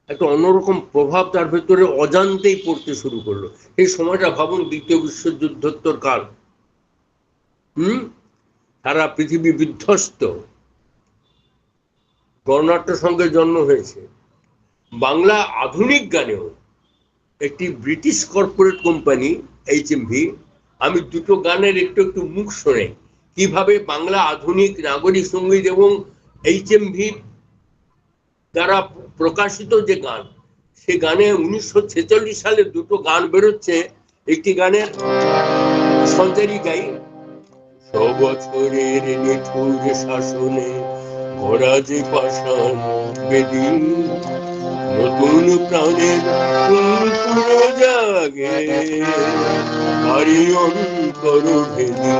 একটা অন্যরকম প্রভাব তার ভেতরে অজান্তেই পড়তে শুরু করলো। এই সময়টা ভাবুন, দ্বিতীয় বিশ্বযুদ্ধোত্তর কাল, সারা পৃথিবী বিধ্বস্ত, গণনাট্য সঙ্গের জন্ম হয়েছে। বাংলা আধুনিক গানেও একটি ব্রিটিশ কর্পোরেট কোম্পানি HMV, আমি দুটো গানের একটু একটু মুখ শোনাই, কিভাবে বাংলা আধুনিক নাগরিক সঙ্গীত এবং HMV দ্বারা প্রকাশিত যে গান, সে গানে 1946 সালে দুটো গান বেরোচ্ছে। একটি গানের সঞ্চারী গাই, বছরের নিঠুর শাসনে ভরা যে পাষাণ বেদি, নতুন প্রাণের পুরো জাগে ভারী অন্তর ভেদি,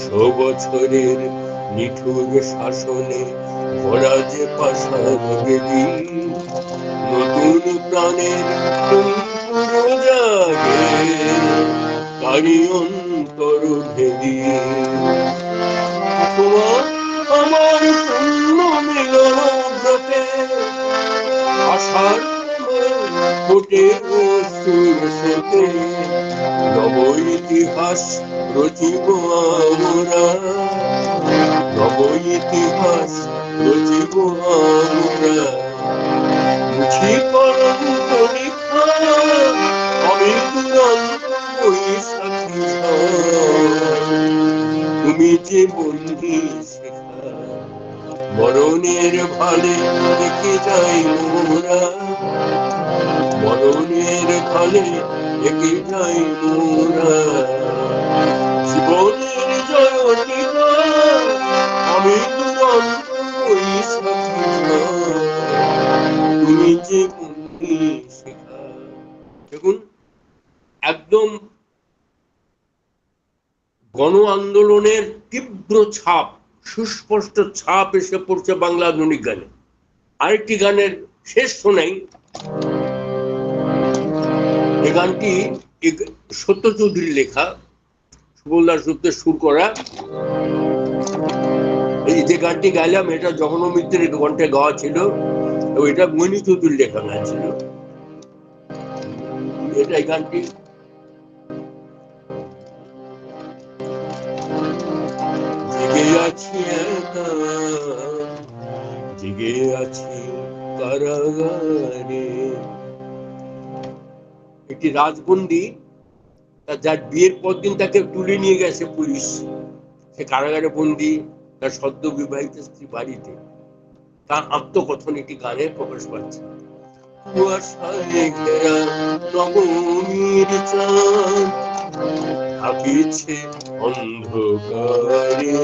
200 বছরের নিঠুর শাসনে ভরা যে পাষাণ বেদি, নতুন প্রাণের পুরো জাগে ভারী অন্তর ভেদি, তোমার আমার পূর্ণ মিলন ব্রতে আশার ফোটে সুর স্রোতে, নব ইতিহাস রচিব আমরা, নব ইতিহাস রচিব আমরা, মুছি করম পরীক্ষা আমি দুরন্ত বৈশাখী, তুমি যে বন্ধি শেখা মরণের ভালে দেখে যাই মোরা, মরণের ভালে দেখে যাই মোরা, জীবনের জয়নিকা আমি দুরন্ত বৈশাখী, তুমি যে বন্ধি শেখা। দেখুন, একদম গণ আন্দোলনের তীব্র ছাপ, সুস্পষ্ট ছাপ এসে পড়ছে বাংলা আধুনিক গানে। আরেকটি গানের শেষ শোনাই, এই গানটি সত্য চৌধুরীর লেখা, সুবলদাস গুপ্তের সুর করা। এই যে গানটি গাইলাম, এটা জগন মিত্রের কণ্ঠে গাওয়া ছিল, এবং এটা মণি চৌধুরীর লেখা গান ছিল। এটা এই গানটি জেগে আছি একা, জেগে আছি কারাগারে, একটি রাজবন্দী, যার বিয়ের পর দিন তাকে তুলে নিয়ে গেছে পুলিশ, সে কারাগারে বন্দী, তার সদ্য বিবাহিত স্ত্রী বাড়িতে, তার আত্মকথন একটি গানে প্রকাশ পাচ্ছে। কুয়াশায় ঘেরা নবমীর চাঁদ থাকিছে অন্ধকারে,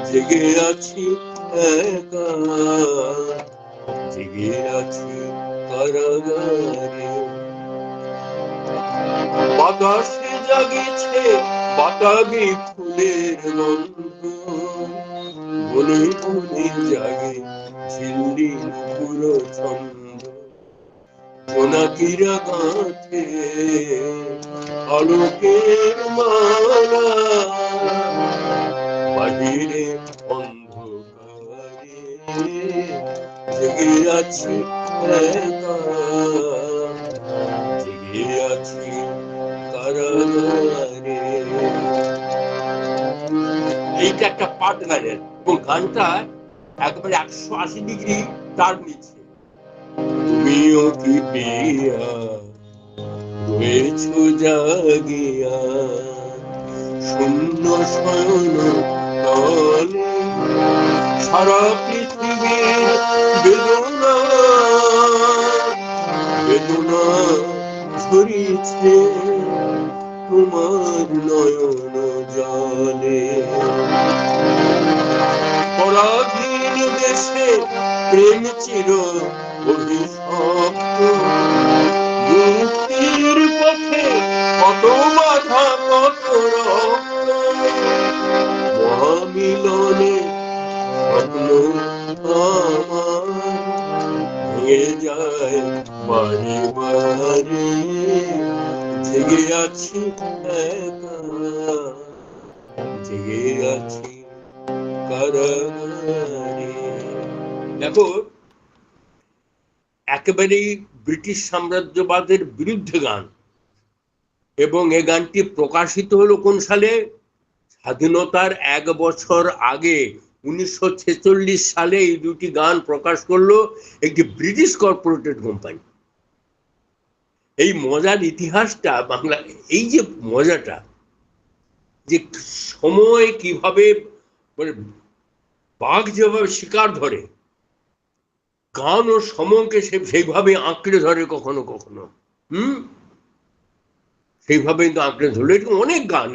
জেগে আছি একা, জেগে আছি কারাগারে, বাতাসে জাগেছে বাতাবি ফুলের গন্ধ, বনে বনে জাগে ঝিল্লি পুরো ছন্দ, জোনাকিরা গাঁথে আলোকের মালা, বাহিরে অন্ধকারে জেগে আছি একা, জেগে আছি কারাগারে। এইটা একটা পাট গানের, এবং গানটা একবারে 180 ডিগ্রি টার্ন নিচ্ছে। তুমিও কি প্রিয়া রয়েছো জাগিয়া, শূন্য শয়ন তলে সারা পৃথিবীর বেদনা, বেদনা ঝরিছে তোমার নয়ন জলে, পরাধীন দেশে প্রেম চির অভিশপ্ত, মুক্তির পথে কত বাধা কত রক্ত, মহামিলনে স্বপ্ন আমার ভেঙে যায় বারে বারে, জেগে আছি একা, আছি কারাগারে। দেখো, একেবারেই ব্রিটিশ সাম্রাজ্যবাদের বিরুদ্ধে গান, এবং এ গানটি প্রকাশিত হলো কোন সালে? স্বাধীনতার 1 বছর আগে 1946 সালে এই দুটি গান প্রকাশ করলো একটি ব্রিটিশ কর্পোরেটেড কোম্পানি। এই মজার ইতিহাসটা বাংলা, এই যে মজাটা, যে সময় কিভাবে, মানে বাঘ যেভাবে শিকার ধরে, গান ও সময়কে সেইভাবে আঁকড়ে ধরে কখনো কখনো, সেইভাবে কিন্তু আঁকড়ে ধরলো। এরকম অনেক গান,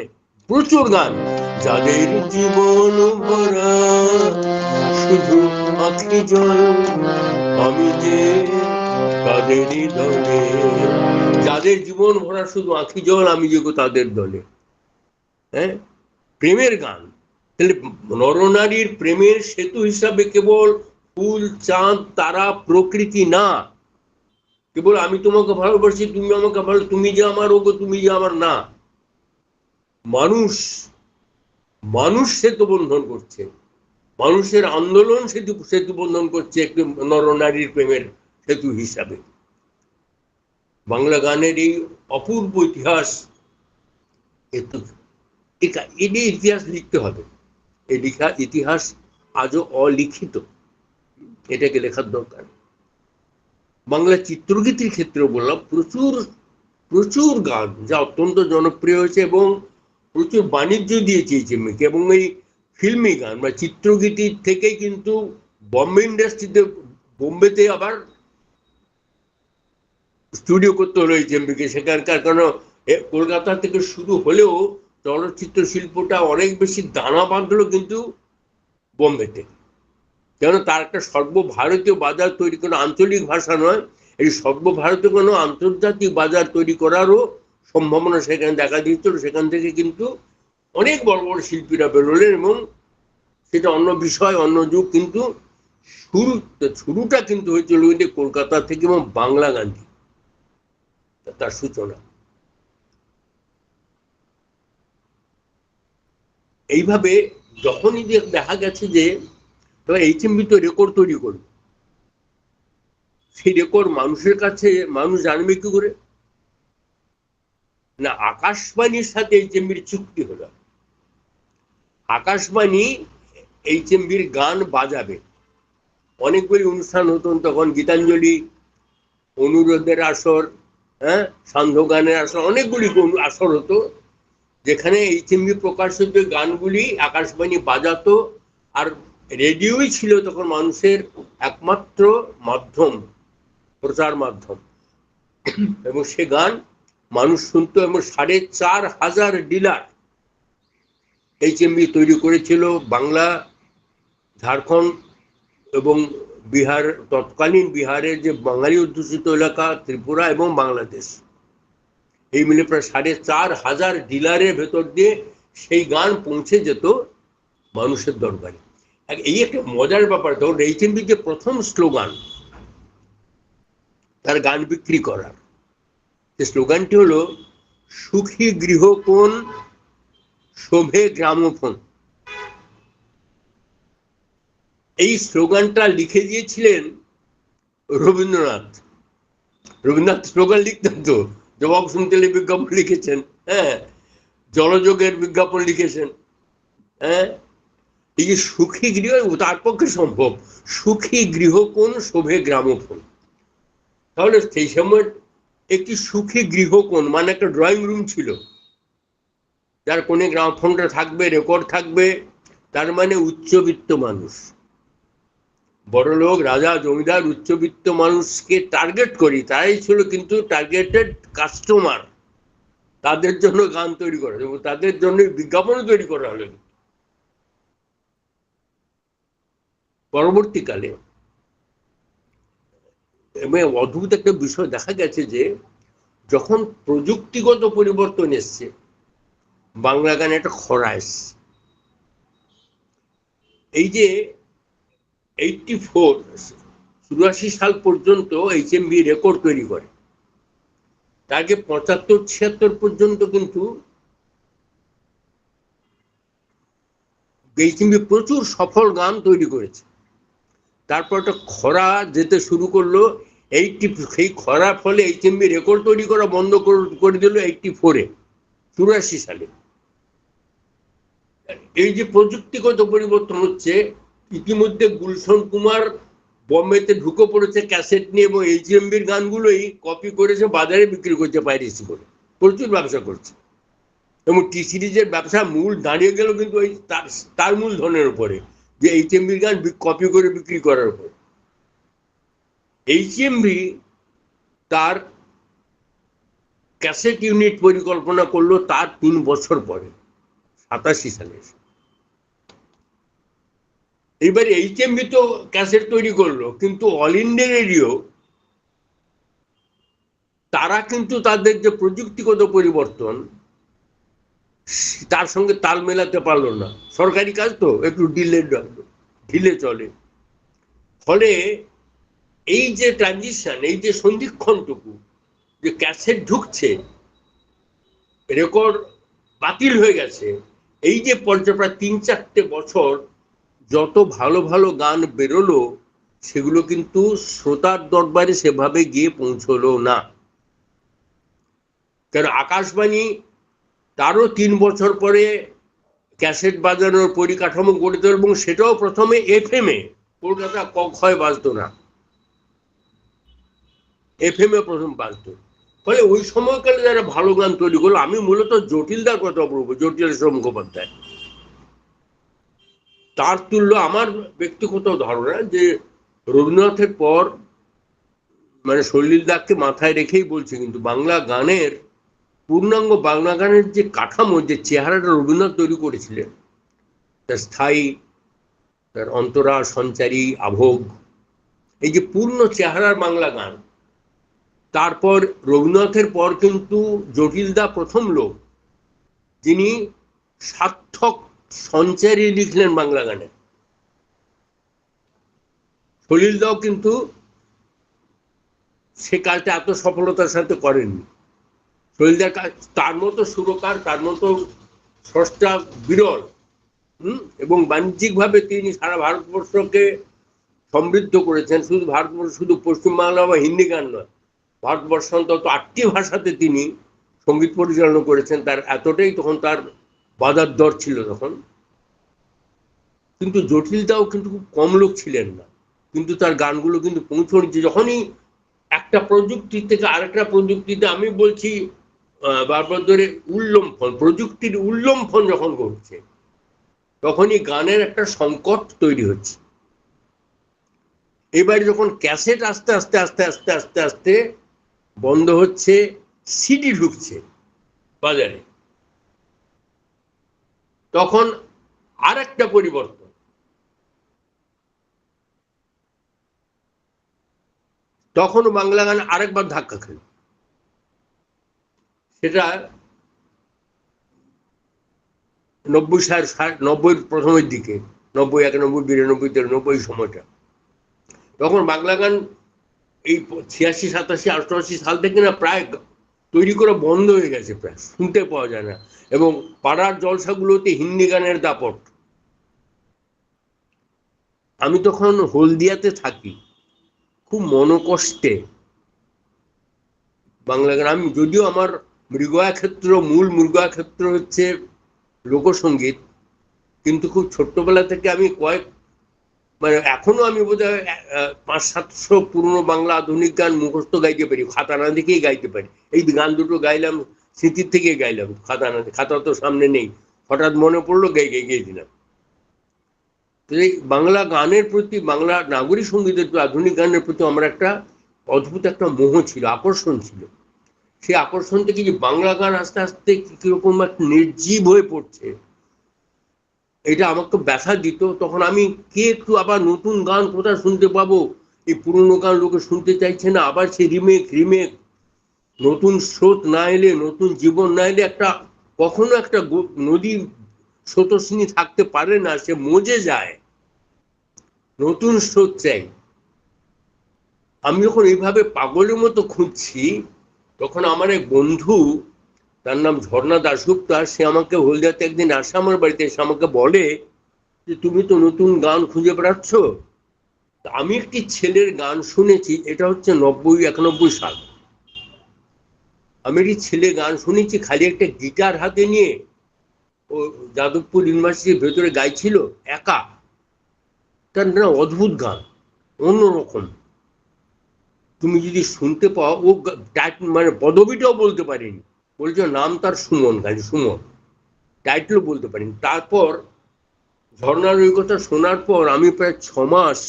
প্রচুর গান। যাদের জীবন ভরা শুধু আঁখি জল, আমি যে তাদেরই দলে। যাদের জীবন ভরা শুধু আঁখি জল, আমি যে তাদের দলে। হ্যাঁ, প্রেমের গান। তাহলে নরনারীর প্রেমের সেতু হিসাবে কেবল ফুল, চাঁদ, তারা, প্রকৃতি না, কেবল আমি তোমাকে ভালোবাসি, তুমি আমাকে ভালো, তুমি যে আমার, ওগো তুমি যে আমার, না। মানুষ, মানুষ সেতু বন্ধন করছে, মানুষের আন্দোলন সেতু বন্ধন করছে একটি নরনারীর প্রেমের সেতু হিসাবে। বাংলা গানের এই অপূর্ব ইতিহাস, এটি ইতিহাস লিখতে হবে। এই ইতিহাস আজও অলিখিত, এটাকে লেখার দরকার। বাংলা চিত্রগীতির ক্ষেত্রে বললাম, প্রচুর প্রচুর গান যা অত্যন্ত জনপ্রিয় হয়েছে এবং প্রচুর বাণিজ্য দিয়েছে এই চেম্বিকে। এবং এই ফিল্মি গান বা চিত্রগীতির থেকে কিন্তু বম্বে ইন্ডাস্ট্রিতে, বোম্বেতে আবার স্টুডিও করতে হলো এই চেম্বিকে। সেখানকার, কারণ কলকাতা থেকে শুরু হলেও চলচ্চিত্র শিল্পটা অনেক বেশি দানা বাঁধলো কিন্তু বোম্বেতে। কেন, তার একটা সর্বভারতীয় বাজার তৈরি করা, আঞ্চলিক ভাষা নয়, এই সর্বভারতীয় কোনো আন্তর্জাতিক বাজার তৈরি করারও সম্ভাবনা সেখানে দেখা দিচ্ছিল। সেখান থেকে কিন্তু অনেক বড় বড় শিল্পীরা বেরোলেন, এবং সেটা অন্য বিষয়, অন্য যুগ, কিন্তু শুরুটা কিন্তু হয়েছিল কিন্তু কলকাতা থেকে এবং বাংলা গান, তার সূচনা। এইভাবে যখনই দেখা গেছে যে এইচএমভি তো রেকর্ড তৈরি করবে, সেই রেকর্ড মানুষের কাছে মানুষ জানবে কি করে? না, আকাশবাণীর সাথে এইচএমভির চুক্তি হলো। আকাশবাণী এইচএমভির গান বাজাবে। অনেকগুলি অনুষ্ঠান হতো তখন, গীতাঞ্জলি, অনুরোধের আসর, হ্যাঁ, সান্ধ্য গানের আসর, অনেকগুলি আসর হতো, যেখানে এইচএমভি প্রকাশিত গানগুলি আকাশবাণী বাজাতো। আর রেডিওই ছিল তখন মানুষের একমাত্র মাধ্যম, প্রচার মাধ্যম, এবং সে গান মানুষ শুনতো। এবং 4,500 ডিলার এইচএমভি তৈরি করেছিল বাংলা, ঝাড়খণ্ড এবং বিহার, তৎকালীন বিহারের যে বাঙালি অধ্যুষিত এলাকা, ত্রিপুরা এবং বাংলাদেশ, এই মিলে প্রায় 4,500 ডিলারের ভেতর দিয়ে সেই গান পৌঁছে যেত মানুষের দরবারে। এই একটা মজার ব্যাপার। তখন এইচএমভি যে প্রথম স্লোগান তার গান বিক্রি করার, যে স্লোগানটি হলো, সুখী গৃহকোণ, শোভে গ্রামোফোন। এই স্লোগানটা লিখে দিয়েছিলেন রবীন্দ্রনাথ। রবীন্দ্রনাথ স্লোগান লিখতেন তো, জবাব শুনতে বিজ্ঞাপন লিখেছেন, হ্যাঁ, জলযোগের বিজ্ঞাপন লিখেছেন, হ্যাঁ। এই যে সুখী গৃহ, তার পক্ষে সম্ভব, সুখী গৃহকোণ, শোভে গ্রামোফোন। তাহলে সেই সময় একটি সুখী গৃহকোণ মানে একটা ড্রয়িং রুম ছিল, যার কোণে গ্রামোফোনটা থাকবে, রেকর্ড থাকবে, তার মানে উচ্চবিত্ত মানুষ, বড়লোক, রাজা, জমিদার, উচ্চবিত্ত মানুষকে টার্গেট করি, তারাই ছিল কিন্তু টার্গেটেড কাস্টমার। তাদের জন্য গান তৈরি করা, এবং তাদের জন্য বিজ্ঞাপন তৈরি করা হলো। পরবর্তীকালে এবং অদ্ভুত একটা বিষয় দেখা গেছে যে যখন প্রযুক্তিগত পরিবর্তন এসছে, বাংলা গানে একটা খরা এসছে। এই যে 84 সাল পর্যন্ত এইচএমভি রেকর্ড তৈরি করে, তার আগে 75-76 পর্যন্ত কিন্তু এইচএমভি প্রচুর সফল গান তৈরি করেছে। তারপর একটা খরা যেতে শুরু করলো, সেই খরার ফলে এইচএমভি রেকর্ড তৈরি করা বন্ধ করে দিল 84 সালে। এই যে প্রযুক্তিগত পরিবর্তন হচ্ছে, ইতিমধ্যে গুলশন কুমার বম্বেতে ঢুকে পড়েছে ক্যাসেট নিয়ে এবং এইচএমভির গানগুলোই কপি করেছে, বাজারে বিক্রি করছে পাইরেসি করে, প্রচুর ব্যবসা করছে। এবং টি সিরিজের ব্যবসা মূল দাঁড়িয়ে গেল কিন্তু ওই তার মূলধনের উপরে, যে এইচএমভির গান কপি করে বিক্রি করার উপর। এইচএমভি তার ক্যাসেট ইউনিট পরিকল্পনা করলো তার 3 বছর পরে, 87 সালে। এবার এইচএমভি তো ক্যাসেট তৈরি করলো, কিন্তু অল ইন্ডিয়া রেডিও তারা কিন্তু তাদের যে প্রযুক্তিগত পরিবর্তন তার সঙ্গে তাল মেলাতে পারলো না। সরকারি কাজ তো একটু ঢিলে চলে। ফলে এই যে ট্রানজিশন, এই যে সন্ধিক্ষণটুকু, যে ক্যাসেট ঢুকছে, রেকর্ড বাতিল হয়ে গেছে, এই যে প্রায় 3-4 বছর যত ভালো ভালো গান বেরোলো, সেগুলো কিন্তু শ্রোতার দরবারে সেভাবে গিয়ে পৌঁছলো না। কারণ আকাশবাণী তারও 3 বছর পরে ক্যাসেট বাজানোর পরিকাঠামো গড়ে তোলে, এবং সেটাও প্রথমে FM এ, কলকাতা কক্ষয় বাজতো না, FM এ প্রথম বাজতো। ফলে ওই সময়কালে যারা ভালো গান তৈরি করলো, আমি মূলত জটিলদার কথা বলবো, জটিলেশ্বর মুখোপাধ্যায়। তার তুল্য আমার ব্যক্তিগত ধারণা যে রবীন্দ্রনাথের পর, মানে সলিলদাকে মাথায় রেখেই বলছি, কিন্তু বাংলা গানের পূর্ণাঙ্গ বাংলা গানের যে কাঠামো, যে চেহারাটা রবীন্দ্রনাথ তৈরি করেছিলেন, তার স্থায়ী, তার অন্তরা সঞ্চারী, আভোগ, এই যে পূর্ণ চেহারার বাংলা গান, তারপর রবীন্দ্রনাথের পর কিন্তু জটিলদা প্রথম লোক যিনি সার্থক সঞ্চারী লিখলেন বাংলা গানে। সলিলদাও কিন্তু সে কাজটা এত সফলতার সাথে করেননি। সলিলদার কাজ, তার মতো সুরকার, তার মতো স্রষ্টা বিরল। এবং বাণিজ্যিকভাবে তিনি সারা ভারতবর্ষকে সমৃদ্ধ করেছেন। শুধু ভারতবর্ষ, শুধু পশ্চিমবাংলা বা হিন্দি গান নয়, ভারতবর্ষ অন্তত 8টি ভাষাতে তিনি সঙ্গীত পরিচালনা করেছেন। তার এতটাই তখন তার বাজার দর ছিল তখন। কিন্তু জটিলদাও কিন্তু খুব কম লোক ছিলেন না, কিন্তু তার গানগুলো কিন্তু পৌঁছচ্ছে। যখনই একটা প্রযুক্তি থেকে আরেকটা প্রযুক্তিতে, আমি বলছি বারবার ধরে, উল্লম্ফন, প্রযুক্তির উল্লম্ফন যখন ঘটছে, তখনই গানের একটা সংকট তৈরি হচ্ছে। এবার যখন ক্যাসেট আস্তে আস্তে আস্তে আস্তে আস্তে আস্তে বন্ধ হচ্ছে, সিডি ঢুকছে বাজারে, তখন আর একটা পরিবর্তন। তখন বাংলা গান আরেকবার ধাক্কা খেল। সেটা 90 প্রথমের দিকে, 90, 91, 92, 93 সময়টা। তখন বাংলা গান এই 86, 87, 88 সাল থেকে না প্রায় তৈরি করা বন্ধ হয়ে গেছে, প্রায় শুনতে পাওয়া যায় না। এবং পাড়ার জলসাগুলোতে হিন্দি গানের দাপট। আমি তখন হলদিয়াতে থাকি, খুব মনোকষ্টে বাংলা গান। আমি যদিও আমার মূল মৃগয়া ক্ষেত্র হচ্ছে লোকসঙ্গীত, কিন্তু খুব ছোট্টবেলা থেকে আমি মানে এখনো আমি বোধহয় 500-700 পুরনো বাংলা আধুনিক গান মুখস্থ গাইতে পারি, খাতা না দেখেই গাইতে পারি। এই গান দুটো গাইলাম, স্মৃতির থেকে গাইলাম, খাতা তো সামনে নেই, হঠাৎ মনে পড়লো, গেয়ে দিলাম। এই বাংলা গানের প্রতি, বাংলা নাগরিক সঙ্গীতের আধুনিক গানের প্রতি আমার একটা অদ্ভুত একটা মোহ ছিল, আকর্ষণ ছিল। সেই আকর্ষণ থেকে যে বাংলা গান আস্তে আস্তে কিরকম একটা নির্জীব হয়ে পড়ছে, এটা আমাকে ব্যথা দিত। তখন আমি একটু আবার নতুন গান কোথায় শুনতে পাবো? এই পুরনো গান লোকে শুনতে চাইছে না, আবার সেই রিমেক, নতুন স্রোত না এলে, নতুন জীবন না এলে, কখনো একটা নদী স্রোতস্বিনী থাকতে পারে না, সে মজে যায়, নতুন স্রোত চাই। আমি যখন এইভাবে পাগলের মতো খুঁজছি, তখন আমার এক বন্ধু, তার নাম ঝর্ণা দাশগুপ্তা, সে আমাকে হলদিয়াতে একদিন আসে আমার বাড়িতে, এসে আমাকে বলে যে তুমি তো নতুন গান খুঁজে বেড়াচ্ছ। আমি একটি ছেলের গান শুনেছি, এটা হচ্ছে 91 সাল। আমি একটি ছেলে গান শুনেছি, খালি একটা গিটার হাতে নিয়ে ও যাদবপুর ইউনিভার্সিটির ভেতরে গাইছিল একা। তার না অদ্ভুত গান, অন্যরকম। তুমি যদি শুনতে পাও, ও মানে পদবিটাও বলতে পারেনি, বলছে নাম তার সুমন, খালি সুমন, টাইটেলও বলতে পারিনি। তারপর ঝর্ণার ওই কথা শোনার পর আমি প্রায় 6 মাস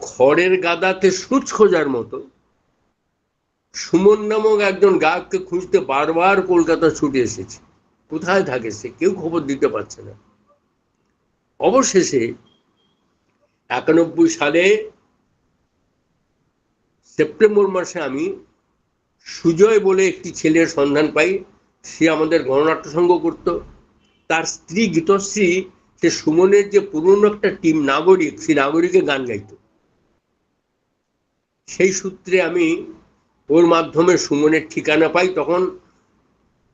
খড়ের গাদাতে সূচ খোঁজার মতো সুমন নামক একজন গায়ককে খুঁজতে বারবার কলকাতা ছুটে এসেছি। কোথায় থাকে সে, কেউ খবর দিতে পারছে না। অবশেষে 91 সালে সেপ্টেম্বর মাসে আমি সুজয় বলে একটি ছেলের সন্ধান পাই। সে আমাদের গণনাট্য সংঘ করত। তার স্ত্রী গীতশ্রী, সে সুমনের যে পুরনো একটা টিম নাগরিক, সেই নাগরিকে গান গাইত। সেই সূত্রে আমি ওর মাধ্যমে সুমনের ঠিকানা পাই। তখন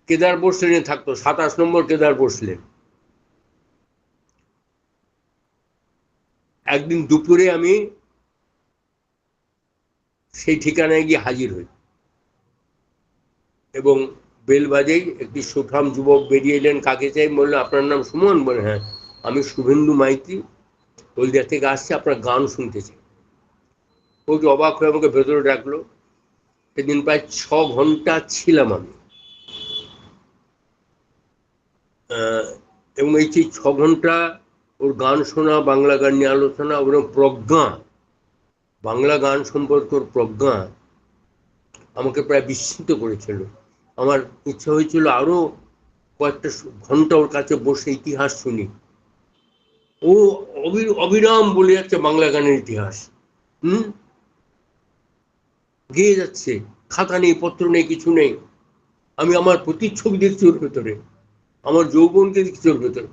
কেদার বোস লেনে থাকতো, 27 নম্বর কেদার বোস লেন। একদিন দুপুরে আমি সেই ঠিকানায় গিয়ে হাজির হই এবং বেল বাজেই একটি সুঠাম যুবক বেরিয়ে এলেন। কাকে চাই? বললো আপনার নাম সুমন? বলে হ্যাঁ, আমি শুভেন্দু মাইতি, হলদিয়া থেকে আসছি, আপনার গান শুনতে চাই। ও যে অবাক হয়ে আমাকে ভেতরে ডাকলো। সেদিন প্রায় 6 ঘন্টা ছিলাম আমি। এবং এই যে 6 ঘন্টা ওর গান শোনা, বাংলা গান নিয়ে আলোচনা, ওর প্রজ্ঞা, বাংলা গান সম্পর্কে ওর প্রজ্ঞা আমাকে প্রায় বিস্মিত করেছিল। আমার ইচ্ছা হয়েছিল আরো কয়েকটা ঘন্টা ওর কাছে বসে ইতিহাস শুনি। ও অবিরাম বলে যাচ্ছে বাংলা গানের ইতিহাস, গেয়ে যাচ্ছে। খাতা নেই, পত্র নেই, কিছু নেই। আমি আমার প্রতিচ্ছবি দেখছি ওর ভেতরে, আমার যৌবনকে দেখছি ওর ভেতরে।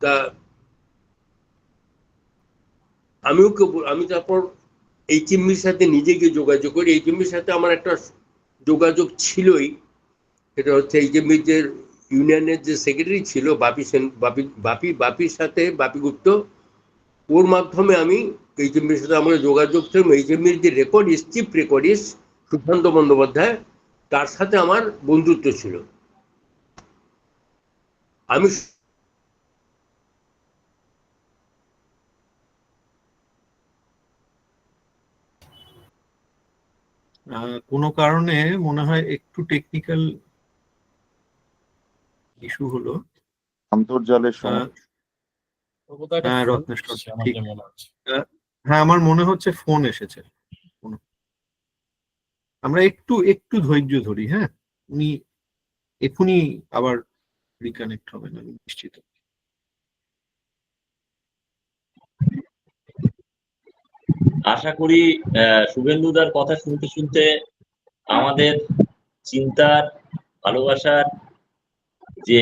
তা আমি তারপর এইচএমবির সাথে নিজেকে যোগাযোগ করি। এইচএমবির সাথে আমার একটা যোগাযোগ ছিলই, সেটা হচ্ছে এইচএমবির যে ইউনিয়নের যে সেক্রেটারি ছিল বাপি সেন, বাপির সাথে, বাপি গুপ্ত, ওর মাধ্যমে আমি এইচএমবির সাথে আমার যোগাযোগ ছিল। এইচএমবির যে recordist, chief recordist Sushanta Bandyopadhyay, তার সাথে আমার বন্ধুত্ব ছিল। আমি কোনো কারণে মনে হয় একটু টেকনিক্যাল ইস্যু হলো, অন্তর্জালের সমস্যা। হ্যাঁ রত্নেশ্বর, ঠিক। হ্যাঁ আমার মনে হচ্ছে ফোন এসেছে। আমরা একটু একটু ধৈর্য ধরি। হ্যাঁ, উনি এখনই আবার রিকানেক্ট হবেন, আমি নিশ্চিত। আশা করি শুভেন্দুদার কথা শুনতে শুনতে আমাদের চিন্তার, ভালোবাসার যে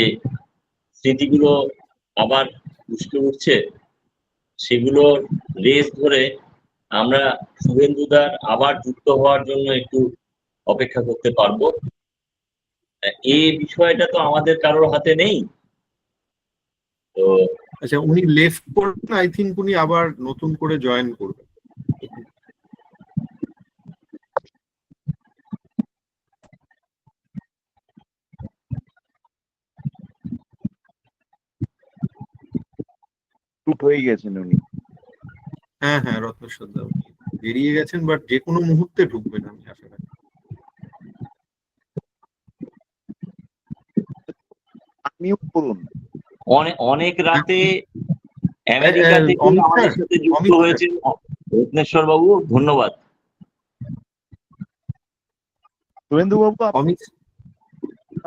স্মৃতিগুলো আবার উস্কে উঠছে, সেগুলো রেস ধরে আমরা শুভেন্দুদার আবার যুক্ত হওয়ার জন্য একটু অপেক্ষা করতে পারবো। এই বিষয়টা তো আমাদের কারোর হাতে নেই। তো আচ্ছা, উনি লেফট করবেন, আই থিঙ্ক উনি আবার নতুন করে জয়েন করবেন। হয়ে গেছেন উনি। হ্যাঁ হ্যাঁ, রত্নেশ্বর দা বেরিয়ে গেছেন, বাট যে কোনো মুহূর্তে ঢুকবেন আমি আশা রাখি। আমিও করুন। অনেক রাতে আমেরিকা থেকে আমাদের সাথে যুক্ত হয়েছে রত্নেশ্বর বাবু, ধন্যবাদ। শুভেন্দু বাবু,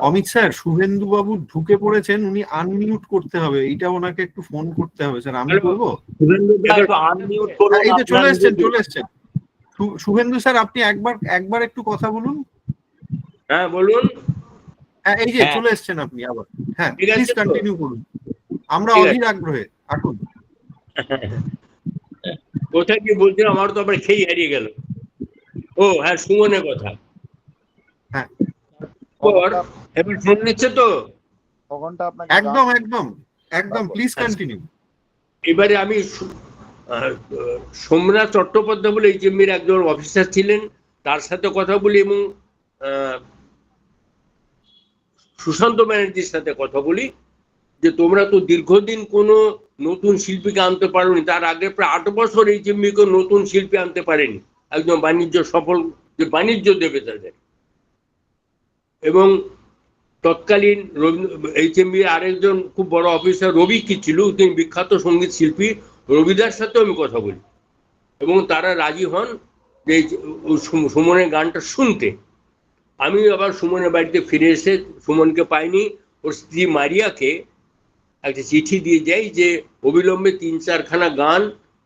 অমিত স্যার, শুভেন্দু বাবু ঢুকে পড়েছেন, উনি আনমিউট করতে হবে, এইটা ওনাকে একটু ফোন করতে হবে। স্যার আমি বলবো? এই যে চলে এসছেন, চলে এসছেন শুভেন্দু স্যার, আপনি একবার একটু কথা বলুন। হ্যাঁ বলুন। হ্যাঁ এই যে চলে এসছেন আপনি আবার। হ্যাঁ প্লিজ কন্টিনিউ করুন, আমরা অধীর আগ্রহে। আসুন। কোথায় কি বলছিলাম, আমার তো আবার খেই হারিয়ে গেল। ও হ্যাঁ, সুমনের কথা। হ্যাঁ, এবার ফোন নিচ্ছে তো? ঘন্টা আপনাকে একদম একদম একদম, প্লিজ কন্টিনিউ। এবারে আমি সোমনাথ চট্টোপাধ্যায় বলে এইচএমবির একজন অফিসার ছিলেন, তার সাথে কথা বলি এবং সুশান্ত ব্যানার্জির সাথে কথা বলি যে তোমরা তো দীর্ঘদিন কোনো নতুন শিল্পীকে আনতে পারোনি। তার আগে প্রায় 8 বছর এইচএমবি কেউ নতুন শিল্পী আনতে পারেনি, একদম বাণিজ্য সফল, যে বাণিজ্য দেবে তাদের। এবং তৎকালীন এইচএমবি আরেকজন খুব বড় অফিসার রবি কি ছিল, তিনি বিখ্যাত সঙ্গীত শিল্পী, রবিদার সাথেও আমি কথা বলি এবং তারা রাজি হন যে সুমনের গানটা শুনতে। আমি আবার সুমনের বাড়িতে ফিরে এসে সুমনকে পাইনি, ওর স্ত্রী মারিয়াকে একটা চিঠি দিয়ে যাই যে অবিলম্বে 3-4খানা গান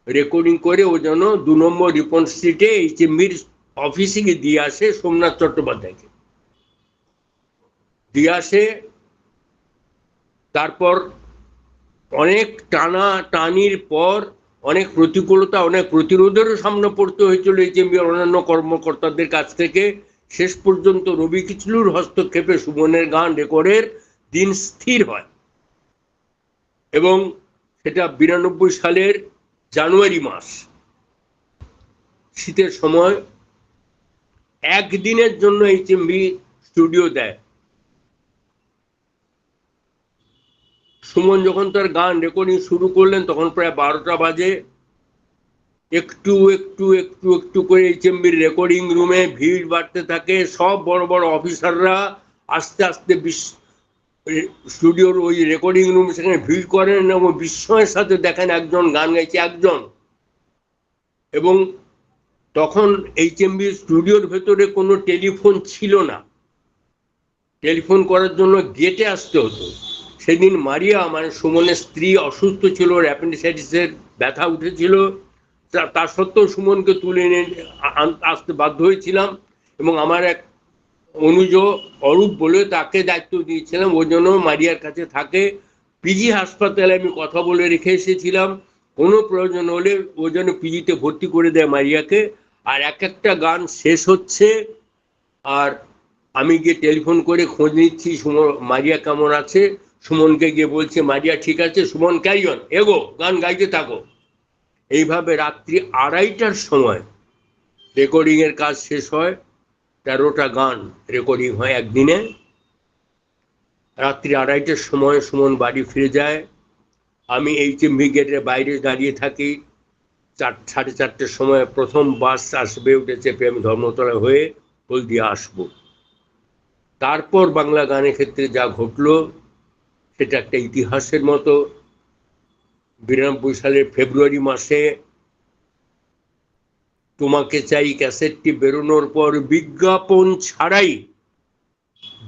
রেকর্ডিং করে ও যেন 2 নম্বর রিপন স্ট্রিটে এইচএমবির অফিসে গিয়ে দিয়ে আসে সোমনাথ চট্টোপাধ্যায়কে দিয়ে আসে। তারপর অনেক টানা টানির পর অনেক প্রতিকূলতা, অনেক প্রতিরোধেরও সামনে পড়তে হয়েছিল এইচএমবির অন্যান্য কর্মকর্তাদের কাছ থেকে। শেষ পর্যন্ত রবি কিচলুর হস্তক্ষেপে সুমনের গান রেকর্ডের দিন স্থির হয় এবং সেটা 92 সালের জানুয়ারি মাস, শীতের সময় একদিনের জন্য এইচএমবি স্টুডিও দেয়। সুমন যখন তার গান রেকর্ডিং শুরু করলেন তখন প্রায় 12টা বাজে। একটু একটু একটু একটু করে এইচএমবির রেকর্ডিং রুমে ভিড় বাড়তে থাকে। সব বড় বড় অফিসাররা আস্তে আস্তে স্টুডিওর ওই রেকর্ডিং রুম সেখানে ভিড় করেন এবং বিস্ময়ের সাথে দেখেন একজন গান গাইছে, একজন। এবং তখন এইচএমবি স্টুডিওর ভেতরে কোনো টেলিফোন ছিল না, টেলিফোন করার জন্য গেটে আসতে হতো। সেদিন মারিয়া মানে সুমনের স্ত্রী অসুস্থ ছিল, ওর অ্যাপেন্ডিসাইটিসের ব্যথা উঠেছিল, তা সত্ত্বেও সুমনকে তুলে এনে আসতে বাধ্য হয়েছিলাম এবং আমার এক অনুজ অরূপ বলে তাকে দায়িত্ব দিয়েছিলাম, ওই জন্য মারিয়ার কাছে থাকে। পিজি হাসপাতালে আমি কথা বলে রেখে এসেছিলাম, কোনো প্রয়োজন হলে ও যেন পিজিতে ভর্তি করে দেয় মারিয়াকে। আর একটা গান শেষ হচ্ছে আর আমি গিয়ে টেলিফোন করে খোঁজ নিচ্ছি মারিয়া কেমন আছে। সুমনকে গিয়ে বলছে মারিয়া ঠিক আছে, সুমন ক্যারি অন, এগো, গান গাইতে থাকো। এইভাবে রাত্রি 2:30টার সময় রেকর্ডিংয়ের কাজ শেষ হয়। 13টা গান রেকর্ডিং হয় একদিনে। রাত্রি 2:30টার সময় সুমন বাড়ি ফিরে যায়। আমি এইচএমবি গেটের বাইরে দাঁড়িয়ে থাকি। 4:30টার সময় প্রথম বাস আসবে, উঠে চেপে আমি ধর্মতলা হয়ে হলদিয়া আসবো। তারপর বাংলা গানের ক্ষেত্রে যা ঘটলো সেটা একটা ইতিহাসের মতো। 92 সালের ফেব্রুয়ারি মাসে তোমাকে চাই ক্যাসেটটি বেরোনোর পর বিজ্ঞাপন ছাড়াই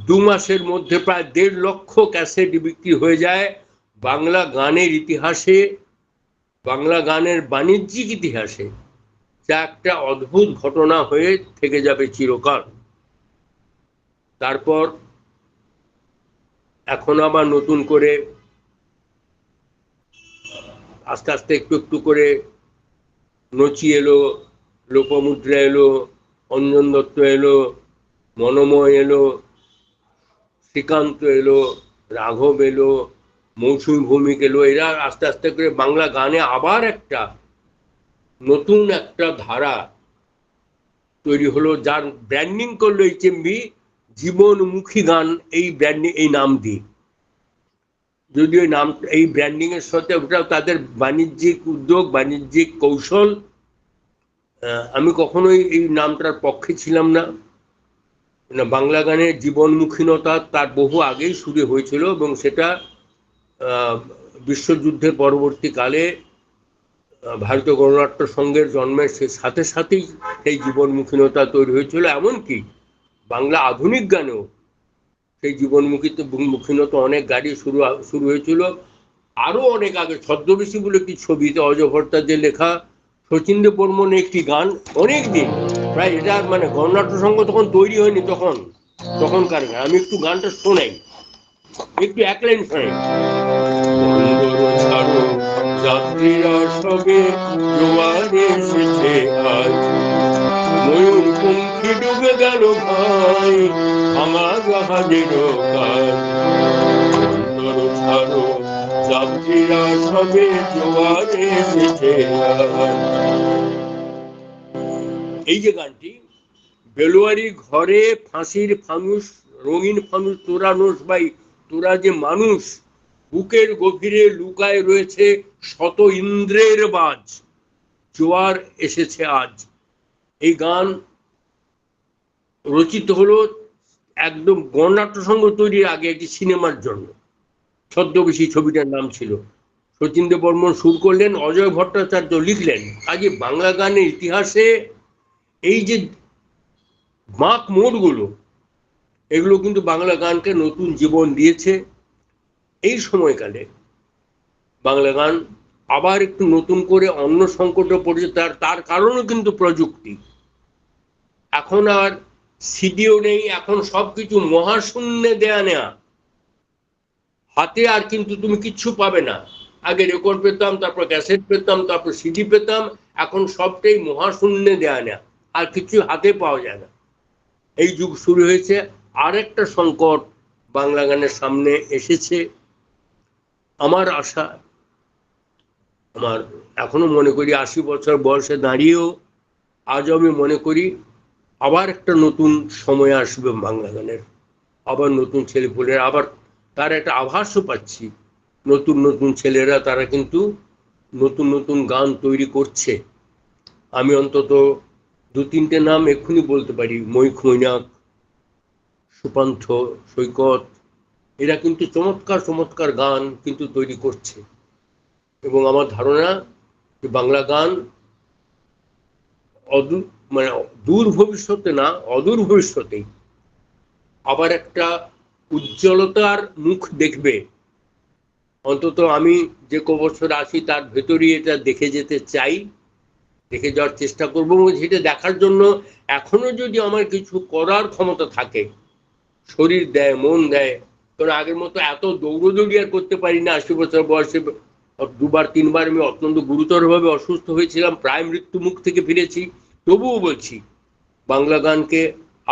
2 মাসের মধ্যে প্রায় 1.5 লক্ষ ক্যাসেট বিক্রি হয়ে যায়। বাংলা গানের ইতিহাসে, বাংলা গানের বাণিজ্যিক ইতিহাসে যা একটা অদ্ভুত ঘটনা হয়ে থেকে যাবে চিরকাল। তারপর এখন আবার নতুন করে আস্তে আস্তে একটু একটু করে নচি এলো, লোপমুদ্রা এলো, অঞ্জন দত্ত এলো, মনোময় এলো, শ্রীকান্ত এলো, রাঘব এলো, মৌসুমী ভৌমিক এলো। এরা আস্তে আস্তে করে বাংলা গানে আবার একটা নতুন একটা ধারা তৈরি হলো, যার ব্র্যান্ডিং করলো এইচএমবি জীবনমুখী গান, এই ব্র্যান্ডিং, এই নাম দিয়ে। যদিও নাম, এই ব্র্যান্ডিং এর সাথে ওটাও তাদের বাণিজ্যিক উদ্যোগ, বাণিজ্যিক কৌশল। আমি কখনোই এই নামটার পক্ষে ছিলাম না। বাংলা গানের জীবনমুখীনতা তার বহু আগেই শুরু হয়েছিল এবং সেটা বিশ্বযুদ্ধের পরবর্তীকালে ভারতীয় গণনাট্য সংঘের জন্মের সাথে সাথেই সেই জীবনমুখীনতা তৈরি হয়েছিল। এমনকি বাংলা আধুনিক গানেও সেই জীবনমুখীনতা অনেক গাড়ি শুরু হয়েছিল আরো অনেক আগে। ছদ্মবেশী বলে একটি ছবিতে অজয় ভট্টাচার্যের লেখা শচীন্দ্র বর্মনের একটি গান, অনেক দিন প্রায়, এটা মানে গণনাট্য সংঘ তখন তৈরি হয়নি, তখনকার গান। আমি একটু গানটা শোনাই, একটু 1 লাইন শোনাই। যাত্রীরা সবে জোয়ারে এসেছে আজ, ময়ূর পঙ্খী ডুবে গেল ভাই ভাঙা জাহাজের কাজ। সাগর ছাড়ো, যাত্রীরা সবে জোয়ারে এসেছে। এই যে গানটি, বেলোয়ারি ঘরে ফাঁসির ফানুস, রঙিন ফানুস, তোরা নোস ভাই, তোরা যে মানুষ, বুকের গভীরে লুকায় রয়েছে শত ইন্দ্রের বাজ, জোয়ার এসেছে আজ। এই গান রচিত হলো একদম গণনাট্য সংঘ তৈরির আগে একটি সিনেমার জন্য। ছদ্মবেশী ছবিটার নাম ছিল। শচীন দেব বর্মন সুর করলেন, অজয় ভট্টাচার্য লিখলেন। আজকে বাংলা গানের ইতিহাসে এই যে বাঁক মোড়গুলো, এগুলো কিন্তু বাংলা গানকে নতুন জীবন দিয়েছে। এই সময়কালে বাংলা গান আবার একটু নতুন করে অন্য সংকটে পড়েছে। তার কারণও কিন্তু প্রযুক্তি। এখন আর সিডিও নেই, এখন সবকিছু মহাশূন্যে দেয়া নেয়া, হাতে আর কিন্তু তুমি কিচ্ছু পাবে না। আগে রেকর্ড পেতাম, তারপর ক্যাসেট পেতাম, তারপর সিডি পেতাম, এখন সবটাই মহাশূন্যে দেয়া নেয়া, আর কিছু হাতে পাওয়া যায় না। এই যুগ শুরু হয়েছে। আর একটা সংকট বাংলা গানের সামনে এসেছে। আমার আশা, আমার এখনো মনে করি 80 বছর বয়সে দাঁড়িয়েও আজ আমি মনে করি আবার একটা নতুন সময় আসবে বাংলা গানের। আবার নতুন ছেলেপুলের, আবার তার একটা আভাসও পাচ্ছি। নতুন নতুন ছেলেরা তারা কিন্তু নতুন নতুন গান তৈরি করছে। আমি অন্তত 2-3টে নাম এক্ষুনি বলতে পারি। মৈনাক, সুপান্থ, সৈকত, এরা কিন্তু চমৎকার চমৎকার গান কিন্তু তৈরি করছে। এবং আমার ধারণা যে বাংলা গান মানে দূর ভবিষ্যতে না, অদূর ভবিষ্যতেই আবার একটা উজ্জ্বলতার মুখ দেখবে। অন্তত আমি যে বছর আসি তার ভেতরই এটা দেখে যেতে চাই, দেখে যাওয়ার চেষ্টা করবো। সেটা দেখার জন্য এখনো যদি আমার কিছু করার ক্ষমতা থাকে, শরীর দেয়, মন দেয়, কারণ আগের মতো এত দৌড়দৌড়ি আর করতে পারি না। 80 বছর বয়সে 2-3বার আমি অত্যন্ত গুরুতরভাবে অসুস্থ হয়েছিলাম, প্রায় মৃত্যু মুখ থেকে ফিরেছি। তবুও বলছি, বাংলা গানকে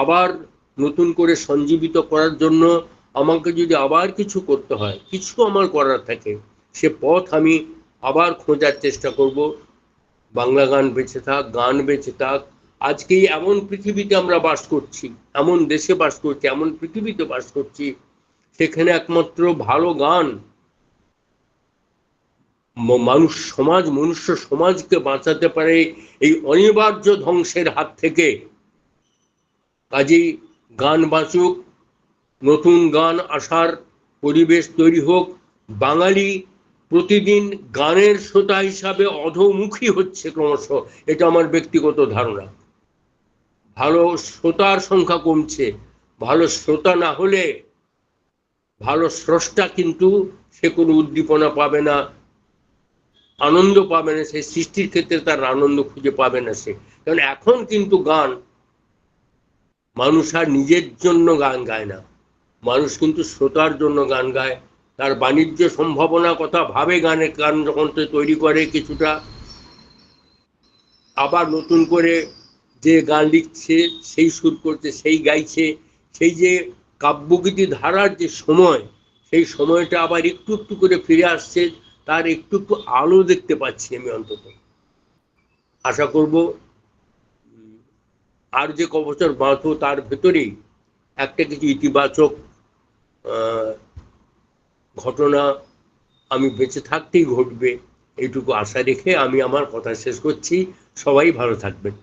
আবার নতুন করে সঞ্জীবিত করার জন্য আমাকে যদি আবার কিছু করতে হয়, কিছু আমার করার থাকে, সে পথ আমি আবার খোঁজার চেষ্টা করব। বাংলা গান বেঁচে থাক, গান বেঁচে থাক। আজকেই এমন পৃথিবীতে আমরা বাস করছি, এমন দেশে বাস করছি, এমন পৃথিবীতে বাস করছি, সেখানে একমাত্র ভালো গান মনুষ্য সমাজকে বাঁচাতে পারে এই অনিবার্য ধ্বংসের হাত থেকে। কাজেই গান বাঁচুক, নতুন গান আসার পরিবেশ তৈরি হোক। বাঙালি প্রতিদিন গানের শ্রোতা হিসাবে অধোমুখী হচ্ছে ক্রমশ, এটা আমার ব্যক্তিগত ধারণা। ভালো শ্রোতার সংখ্যা কমছে। ভালো শ্রোতা না হলে ভালো স্রষ্টা কিন্তু সে কোনো উদ্দীপনা পাবে না, আনন্দ পাবে না। সে সৃষ্টির ক্ষেত্রে তার আনন্দ খুঁজে পাবে না সে। কারণ এখন কিন্তু গান মানুষ আর নিজের জন্য গান গায় না, মানুষ কিন্তু শ্রোতার জন্য গান গায়। তার বাণিজ্য সম্ভাবনা কথা ভাবে গান যখন তৈরি করে কিছুটা, আবার নতুন করে যে গান লিখছে, সেই সুর করছে, সেই গাইছে, সেই যে কাব্যগীতি ধারার যে সময়, সেই সময়টা আবার একটু একটু করে ফিরে আসছে। তার একটু একটু আলো দেখতে পাচ্ছি আমি। অন্তত আশা করব আর যে কবছর বাঁচবো তার ভেতরেই একটা কিছু ইতিবাচক ঘটনা আমি বেঁচে থাকতেই ঘটবে, এইটুকু আশা রেখে আমি আমার কথা শেষ করছি। সবাই ভালো থাকবেন।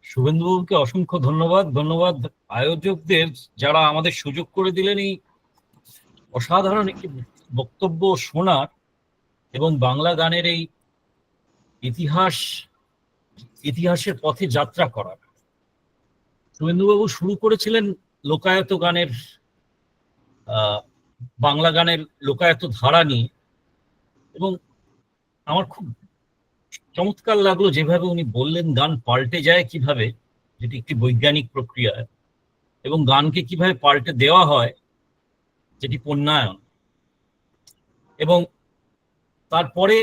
শুভেন্দুবাবুকে অসংখ্য ধন্যবাদ। ধন্যবাদ আয়োজকদের, যারা আমাদের সুযোগ করে দিলেন এই অসাধারণ একটি বক্তব্য শোনার এবং বাংলা গানের এই ইতিহাসের পথে যাত্রা করার। শুভেন্দুবাবু শুরু করেছিলেন লোকায়ত গানের, বাংলা গানের লোকায়ত ধারা নিয়ে, এবং আমার খুব চমৎকার লাগলো যেভাবে উনি বললেন গান পাল্টে যায় কিভাবে, যেটি একটি বৈজ্ঞানিক প্রক্রিয়া, এবং গানকে কিভাবে পাল্টে দেওয়া হয়, যেটি পণ্যায়ন। এবং তারপরে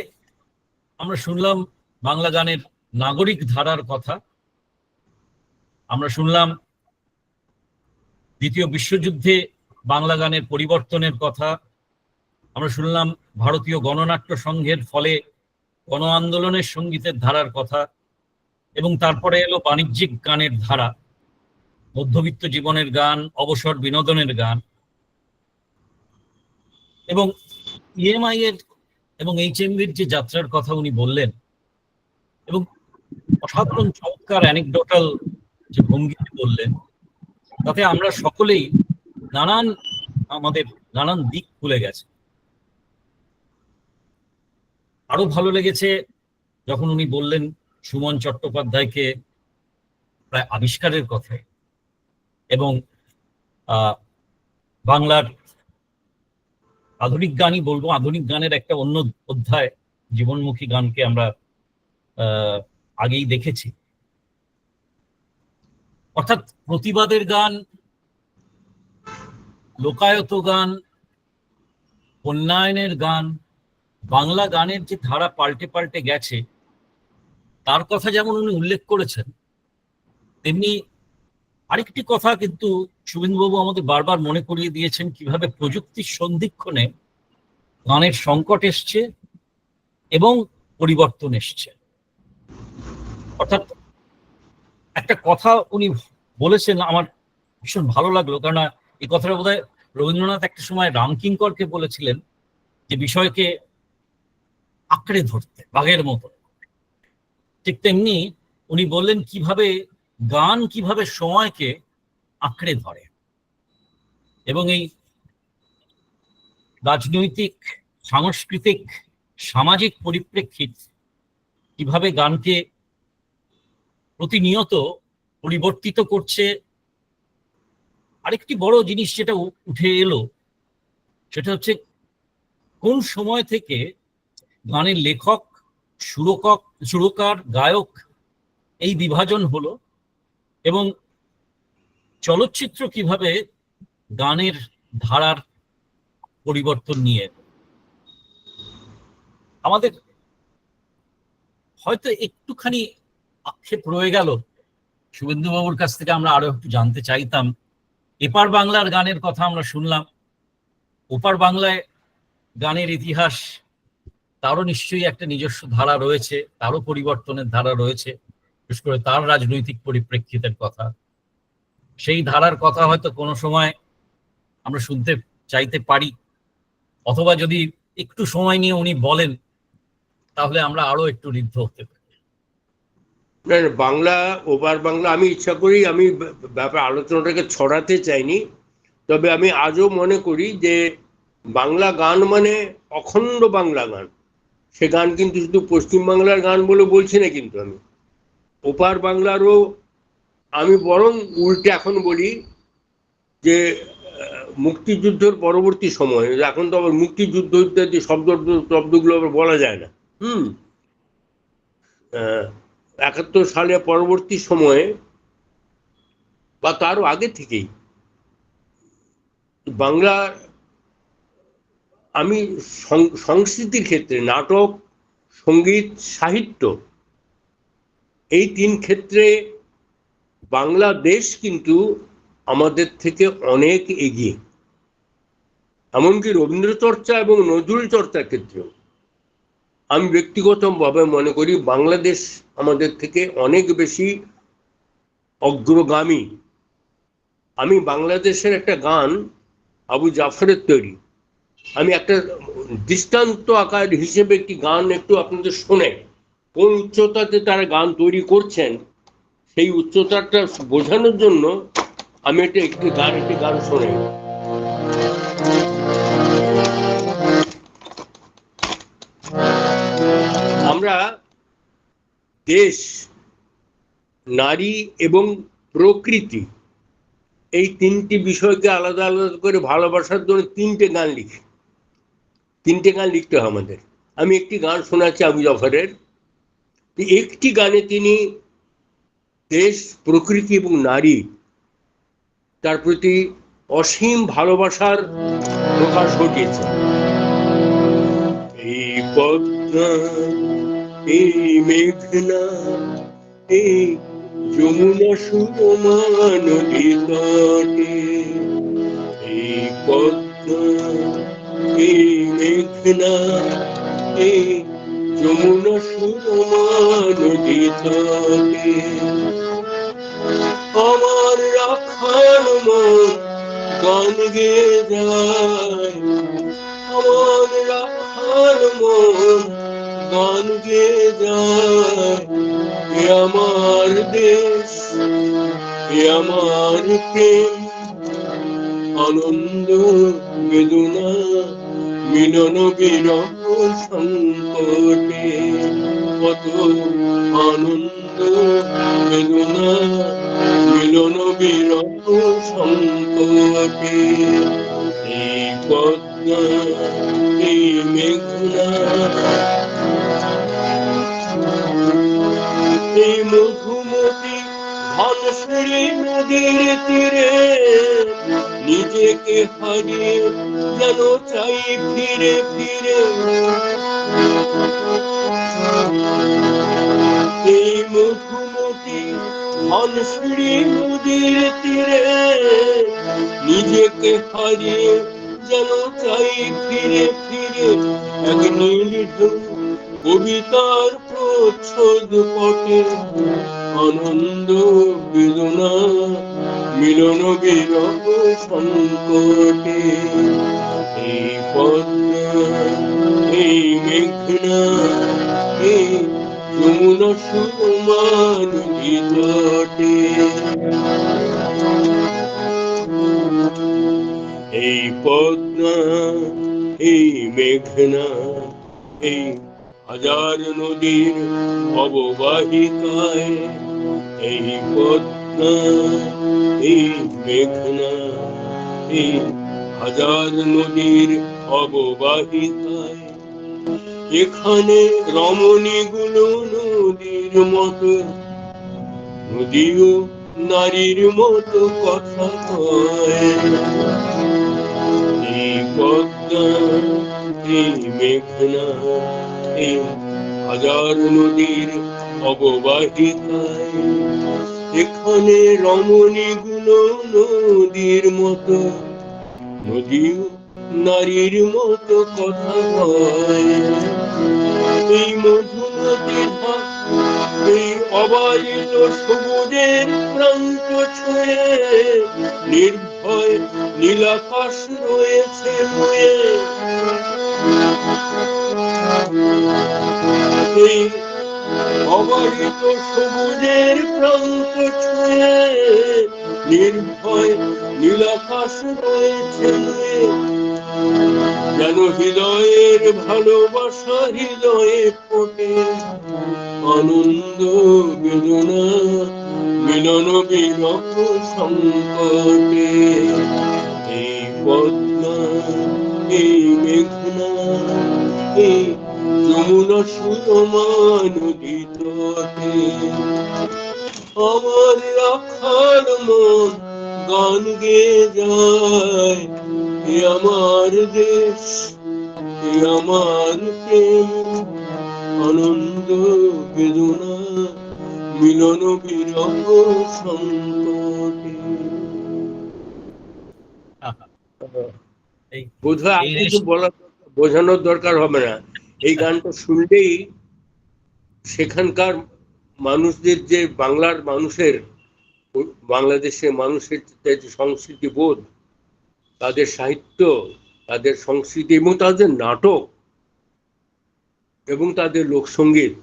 আমরা শুনলাম বাংলা গানের নাগরিক ধারার কথা, আমরা শুনলাম দ্বিতীয় বিশ্বযুদ্ধে বাংলা গানের পরিবর্তনের কথা আমরা শুনলাম, ভারতীয় গণনাট্য সংঘের ফলে গণ আন্দোলনের সঙ্গীতের ধারার কথা, এবং তারপরে এলো বাণিজ্যিক গানের ধারা, মধ্যবিত্ত জীবনের গান, অবসর বিনোদনের গান, এবং ইএমআই এর এবং এইচএমভির যে যাত্রার কথা উনি বললেন, এবং অসাধারণ চমৎকার অ্যানেকডোটাল যে ভঙ্গিতে বললেন, তাতে আমরা সকলেই আমাদের নানান দিক খুলে গেছে। আরো ভালো লেগেছে যখন উনি বললেন সুমন চট্টোপাধ্যায়কে প্রায় আবিষ্কারের কথায়, এবং বাংলার আধুনিক গানই বলবো, আধুনিক গানের একটা অন্য অধ্যায়, জীবনমুখী গানকে আমরা আগেই দেখেছি। অর্থাৎ প্রতিবাদের গান, লোকায়ত গান, উন্নয়নের গান, বাংলা গানের যে ধারা পাল্টে পাল্টে গেছে তার কথা যেমন উনি উল্লেখ করেছেন, তেমনি আরেকটি কথা কিন্তু শুভেন্দুবাবু আমাদের বারবার মনে করিয়ে দিয়েছেন, কিভাবে প্রযুক্তির সন্ধিক্ষণে গানের সংকট এসছে এবং পরিবর্তন এসছে। অর্থাৎ একটা কথা উনি বলেছেন, আমার ভীষণ ভালো লাগলো, কারণ এই কথাটা বোধহয় রবীন্দ্রনাথ একটা সময় রামকিঙ্করকে বলেছিলেন যে বিষয়কে আঁকড়ে ধরতে বাঘের মতো। ঠিক তেমনি উনি বললেন কিভাবে গান কিভাবে সময়কে আঁকড়ে ধরে, এবং এই রাজনৈতিক, সাংস্কৃতিক, সামাজিক পরিপ্রেক্ষিত কিভাবে গানকে প্রতিনিয়ত পরিবর্তিত করছে। আরেকটি বড় জিনিস যেটা উঠে এলো সেটা হচ্ছে কোন সময় থেকে গানের লেখক, সুরকার, গায়ক এই বিভাজন হলো, এবং চলচ্চিত্র কিভাবে গানের ধারার পরিবর্তন নিয়ে এলো। আমাদের হয়তো একটুখানি আক্ষেপ রয়ে গেল, শুভেন্দুবাবুর কাছ থেকে আমরা আরো একটু জানতে চাইতাম। এপার বাংলার গানের কথা আমরা শুনলাম, ওপার বাংলায় গানের ইতিহাস, তারও নিশ্চয়ই একটা নিজস্ব ধারা রয়েছে, তারও পরিবর্তনের ধারা রয়েছে, বিশেষ করে তার রাজনৈতিক পরিপ্রেক্ষিতের কথা। সেই ধারার কথা হয়তো কোনো সময় আমরা শুনতে চাইতে পারি, অথবা যদি একটু সময় নিয়ে উনি বলেন তাহলে আমরা আরো একটু ঋদ্ধ হতে পারি। বাংলা, ওপার বাংলা, আমি ইচ্ছা করি আমি ব্যাপার আলোচনাটাকে ছড়াতে চাইনি, তবে আমি আজও মনে করি যে বাংলা গান মানে অখণ্ড বাংলা গান। সে গান কিন্তু শুধু পশ্চিমবাংলার গান বলে বলছি না, কিন্তু আমি ওপার বাংলারও আমি বরং উল্টে এখন বলি যে মুক্তিযুদ্ধের পরবর্তী সময়, এখন তো আবার মুক্তিযুদ্ধ ইত্যাদি শব্দগুলো আবার বলা যায় না, 71 সালে পরবর্তী সময়ে বা তারও আগে থেকেই বাংলা, আমি সংস্কৃতির ক্ষেত্রে নাটক, সঙ্গীত, সাহিত্য, এই 3 ক্ষেত্রে বাংলাদেশ কিন্তু আমাদের থেকে অনেক এগিয়ে। এমনকি রবীন্দ্র চর্চা এবং নজরুল চর্চার ক্ষেত্রেও আমি ব্যক্তিগতভাবে মনে করি বাংলাদেশ আমাদের থেকে অনেক বেশি অগ্রগামী। আমি বাংলাদেশের একটা গান, আবু জাফরের তৈরি, আমি একটা দৃষ্টান্ত আকার হিসেবে একটি গান একটু আপনাদের শোনে, কোন উচ্চতাতে তারা গান তৈরি করছেন সেই উচ্চতাটা বোঝানোর জন্য আমি একটি গান শোনাই। আমরা দেশ, নারী এবং প্রকৃতি, এই 3টি বিষয়কে আলাদা আলাদা করে ভালোবাসার জন্য 3টে গান লিখি। 3টে গান লিখতে হয় আমাদের। আমি একটি গান শোনাচ্ছি আবু জাফরের। একটি গানে তিনি দেশ, প্রকৃতি এবং নারী, তার প্রতি অসীম ভালোবাসার প্রকাশ ঘটিয়েছেন। এই পদ্মা, এই মেঘনা, এই যমুনা সুরমা নদী তটে পদ্মা, এই মেঘনা, এই যমুনা সুরমা নদী তটে আমার রাখাল মন গান গেয়ে যায়, আমার রাখাল মন গান গেয়ে যায়। এ আমার দেশ, এ আমার প্রেম, আনন্দ বেদনা মিলন বিরহ সংকটে, কত আনন্দ বেদনা মিলন বিরহ সংকটে। এই পদ্মা, এই মেঘনা, এই মধুমতি ধনশ্রী নদীর তীরে নিজেকে হারিয়ে যেন চাই ফিরে ফিরে। এই মধুমতি ধনশ্রী নদীর তীরে নিজেকে হারিয়ে যেন চাই ফিরে ফিরে। এক নীল কবিতার প্রচ্ছদ পটে আনন্দ বেদনা মিলন বিরহ সংকটে। এই পদ্মা, এই মেঘনা, এই যমুনা সুরমা নদী তটে। এই পদ্মা, এই মেঘনা, এই হাজার নদীর অববাহিকায়। এই পদ্মা, এই মেঘনা, এই হাজার নদীর অববাহিকায়। এখানে রমণীগুলো নদীর মতো, নদীও নারীর মতো কথা কয়। এই পদ্মা, এই মেঘনা, এই হাজার নদীর অববাহিকায়। এখানে রমণীগুলো নদীর মতো, নদীও নারীর মতো কথা বলে। এই মধুমতি এই অবারিত সবুজের প্রান্ত ছুঁয়ে নির্ভয় নীলাকাশ রয়েছে মুয়ে। এই অবারিত সবুজের প্রান্ত ছুঁয়ে নির্ভয় নীলাকাশ রয়েছে মুয়ে। যেন হৃদয়ের ভালোবাসা হৃদয়ে ফোটে, আনন্দ বেদনা মিলন বিরহ সংকটে। এই পদ্মা, এই মেঘনা, এই যমুনা সুরমা নদী তটে আমার রাখাল মন গান গেয়ে যায়। এ আমার দেশ, এ আমার প্রেম, আনন্দ বেদনা মিলন বিরহ সংকটে। বোধহয় আর কিছু বোঝানোর দরকার হবে না। এই গানটা শুনলেই সেখানকার মানুষদের যে বাংলার মানুষের, বাংলাদেশের মানুষের যে সংস্কৃতি বোধ, তাদের সাহিত্য, তাদের সংস্কৃতি এবং তাদের নাটক এবং তাদের লোকসঙ্গীত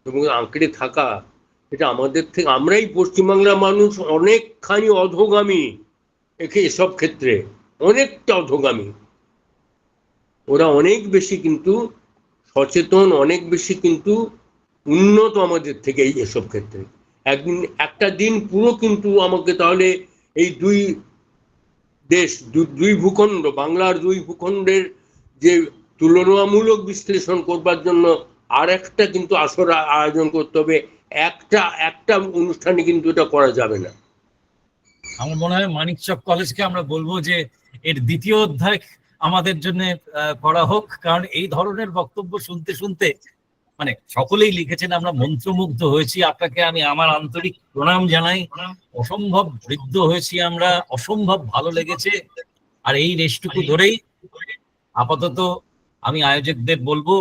এবং আঁকড়ে থাকা, এটা আমাদের থেকে, আমরাই পশ্চিমবাংলার মানুষ অনেকখানি অধোগামী এসব ক্ষেত্রে, অনেকটা অধোগামী। ওরা অনেক বেশি কিন্তু সচেতন, অনেক বেশি কিন্তু উন্নত আমাদের থেকে এসব ক্ষেত্রে। একদিন একটা দিন পুরো কিন্তু আমাকে তাহলে এই দুই দেশ, দুই ভূখণ্ড, বাংলার দুই ভূখণ্ডের যে তুলনামূলক বিশ্লেষণ করবার জন্য আর একটা কিন্তু আসর আয়োজন করতে হবে। একটা অনুষ্ঠানে কিন্তু এটা করা যাবে না। আমার মনে হয় মানিকচক কলেজকে আমরা বলবো যে এর দ্বিতীয় অধ্যায় আমাদের জন্য করা হোক, কারণ এই ধরনের বক্তব্য শুনতে শুনতে মানে সকলেই লিখেছেন, আমরা মন্ত্রমুগ্ধ হয়েছি। আপনাকে আমি আমার আন্তরিক প্রণাম জানাই। অসম্ভব বৃদ্ধ হয়েছি আমরা, অসম্ভব ভালো লেগেছে। আর এই রেশটুকু ধরেই আপাতত আমি আয়োজকদের বলবো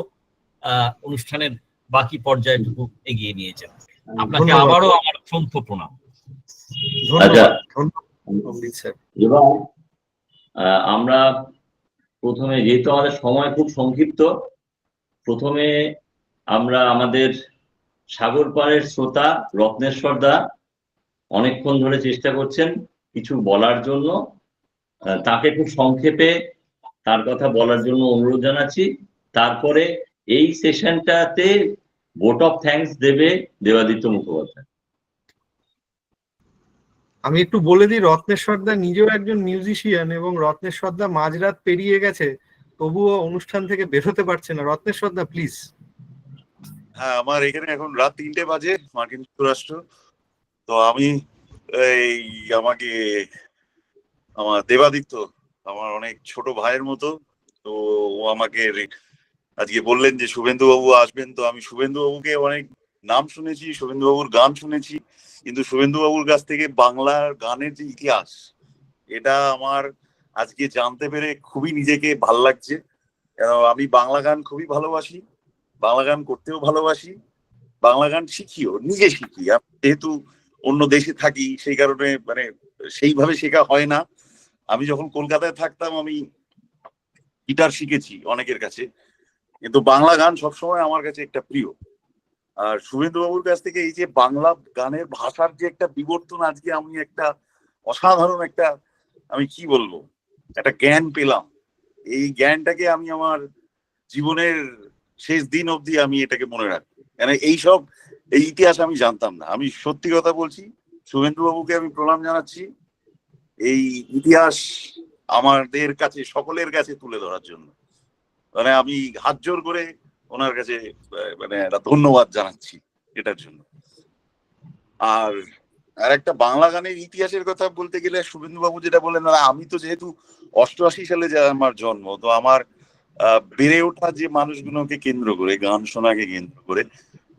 অনুষ্ঠানের বাকি পর্যায়টুকু এগিয়ে নিয়ে যান। আপনাকে ধন্যবাদ। আবারও আমার অসংখ্য প্রণাম। ধন্যবাদ অমৃত স্যার। এবং আমরা প্রথমে, যেহেতু আমাদের সময় খুব সংক্ষিপ্ত, প্রথমে আমরা আমাদের সাগর পাড়ের শ্রোতা রত্নেশ্বর দা অনেকক্ষণ ধরে চেষ্টা করছেন কিছু বলার জন্য, তাকে খুব সংক্ষেপে তার কথা বলার জন্য অনুরোধ জানাচ্ছি। তারপরে এই সেশনটাতে ভোট অফ থ্যাঙ্কস দেবে দেবাদিত্য মুখোপাধ্যায়। আমি একটু বলে দিই, রত্নেশ্বর দা নিজেও একজন মিউজিশিয়ান এবং রত্নেশ্বর দা মাঝরাত পেরিয়ে গেছে, তবুও অনুষ্ঠান থেকে বেরোতে পারছে না। রত্নেশ্বর দা প্লিজ। হ্যাঁ, আমার এখানে এখন রাত 3টে বাজে, মার্কিন যুক্তরাষ্ট্র। তো আমি আমাকে আমার দেবাদিত্য আমার অনেক ছোট ভাইয়ের মতো, তো ও আমাকে আজকে বললেন যে শুভেন্দু বাবু আসবেন। তো আমি শুভেন্দু বাবুকে অনেক নাম শুনেছি, শুভেন্দু বাবুর গান শুনেছি, কিন্তু শুভেন্দু বাবুর কাছ থেকে বাংলার গানের যে ইতিহাস, এটা আমার আজকে জানতে পেরে খুবই নিজেকে ভাল লাগছে। আমি বাংলা গান খুবই ভালোবাসি, বাংলা গান করতেও ভালোবাসি, বাংলা গান শিখিও, নিজে শিখি। যেহেতু অন্য দেশে থাকি সেই কারণে মানে সেইভাবে শেখা হয় না। আমি যখন কলকাতায় থাকতাম আমি গিটার শিখেছি অনেকের কাছে, কিন্তু বাংলা গান সবসময় আমার কাছে একটা প্রিয়। আর শুভেন্দু বাবুর কাছ থেকে এই যে বাংলা গানের ভাষার যে একটা বিবর্তন, আজকে আমি একটা অসাধারণ একটা, আমি কি বলবো, একটা জ্ঞান পেলাম। এই জ্ঞানটাকে আমি আমার জীবনের শেষ দিন অবধি আমি এটাকে মনে রাখবো। মানে এই ইতিহাস আমি জানতাম না। আমি সত্যি কথা বলছি, শুভেন্দু বাবুকে আমি প্রণাম জানাচ্ছি এই ইতিহাস আমাদের কাছে, সকলের কাছে তুলে ধরার জন্য। মানে আমি হাত জোর করে ওনার কাছে মানে একটা ধন্যবাদ জানাচ্ছি এটার জন্য। আর একটা বাংলা গানের ইতিহাসের কথা বলতে গেলে শুভেন্দু বাবু যেটা বললেন, আমি তো যেহেতু 88 সালে যা আমার জন্ম, তো আমার বেড়ে ওঠা যে মানুষগুলোকে কেন্দ্র করে, গান শোনাকে কেন্দ্র করে,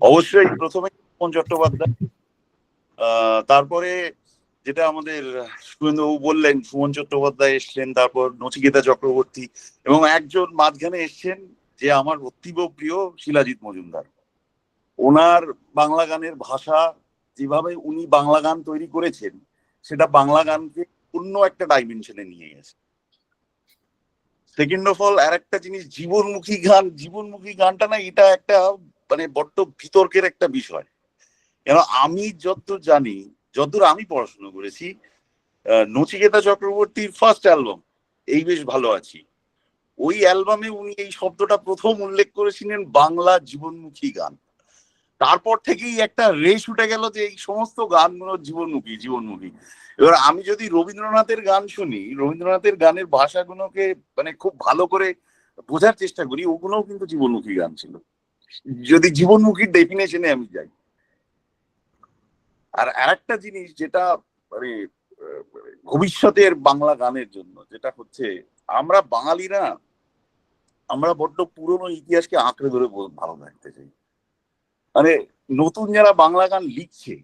অবশ্যই প্রথমে সুমন চট্টোপাধ্যায়, তারপরে যেটা আমাদের শুভেন্দুবাবু বললেন, সুমন চট্টোপাধ্যায় এসছেন, তারপর নচিকেতা চক্রবর্তী, এবং একজন মাঝখানে এসছেন যে আমার অতীব প্রিয় শিলাজিৎ মজুমদার। ওনার বাংলা গানের ভাষা, যেভাবে উনি বাংলা গান তৈরি করেছেন, সেটা বাংলা গানকে অন্য একটা ডাইমেনশনে নিয়ে গেছে। সেকেন্ড অফ অল, আর একটা জিনিস, জীবনমুখী গানটা না, এটা একটা মানে বড্ড বিতর্কের একটা বিষয়। কেন আমি যতদূর জানি, যতদূর আমি পড়াশোনা করেছি, নচিকেতা চক্রবর্তীর ফার্স্ট অ্যালবাম এই বেশ ভালো আছি, ওই অ্যালবামে উনি এই শব্দটা প্রথম উল্লেখ করেছিলেন, বাংলা জীবনমুখী গান। তারপর থেকেই একটা রেশ উঠে গেল যে এই সমস্ত গানগুলো জীবনমুখী। এবার আমি যদি রবীন্দ্রনাথের গান শুনি, রবীন্দ্রনাথের গানের ভাষাগুলোকে মানে খুব ভালো করে বোঝার চেষ্টা করি, ওগুলোও কিন্তু জীবনমুখী গান ছিল, যদি জীবনমুখীর ডেফিনেশনে আমি যাই। আর আরেকটা জিনিস যেটা মানে ভবিষ্যতের বাংলা গানের জন্য, যেটা হচ্ছে, আমরা বাঙালিরা আমরা বড্ড পুরনো ইতিহাসকে আঁকড়ে ধরে ভালো থাকতে চাই। মানে নতুন যারা বাংলা গান লিখছে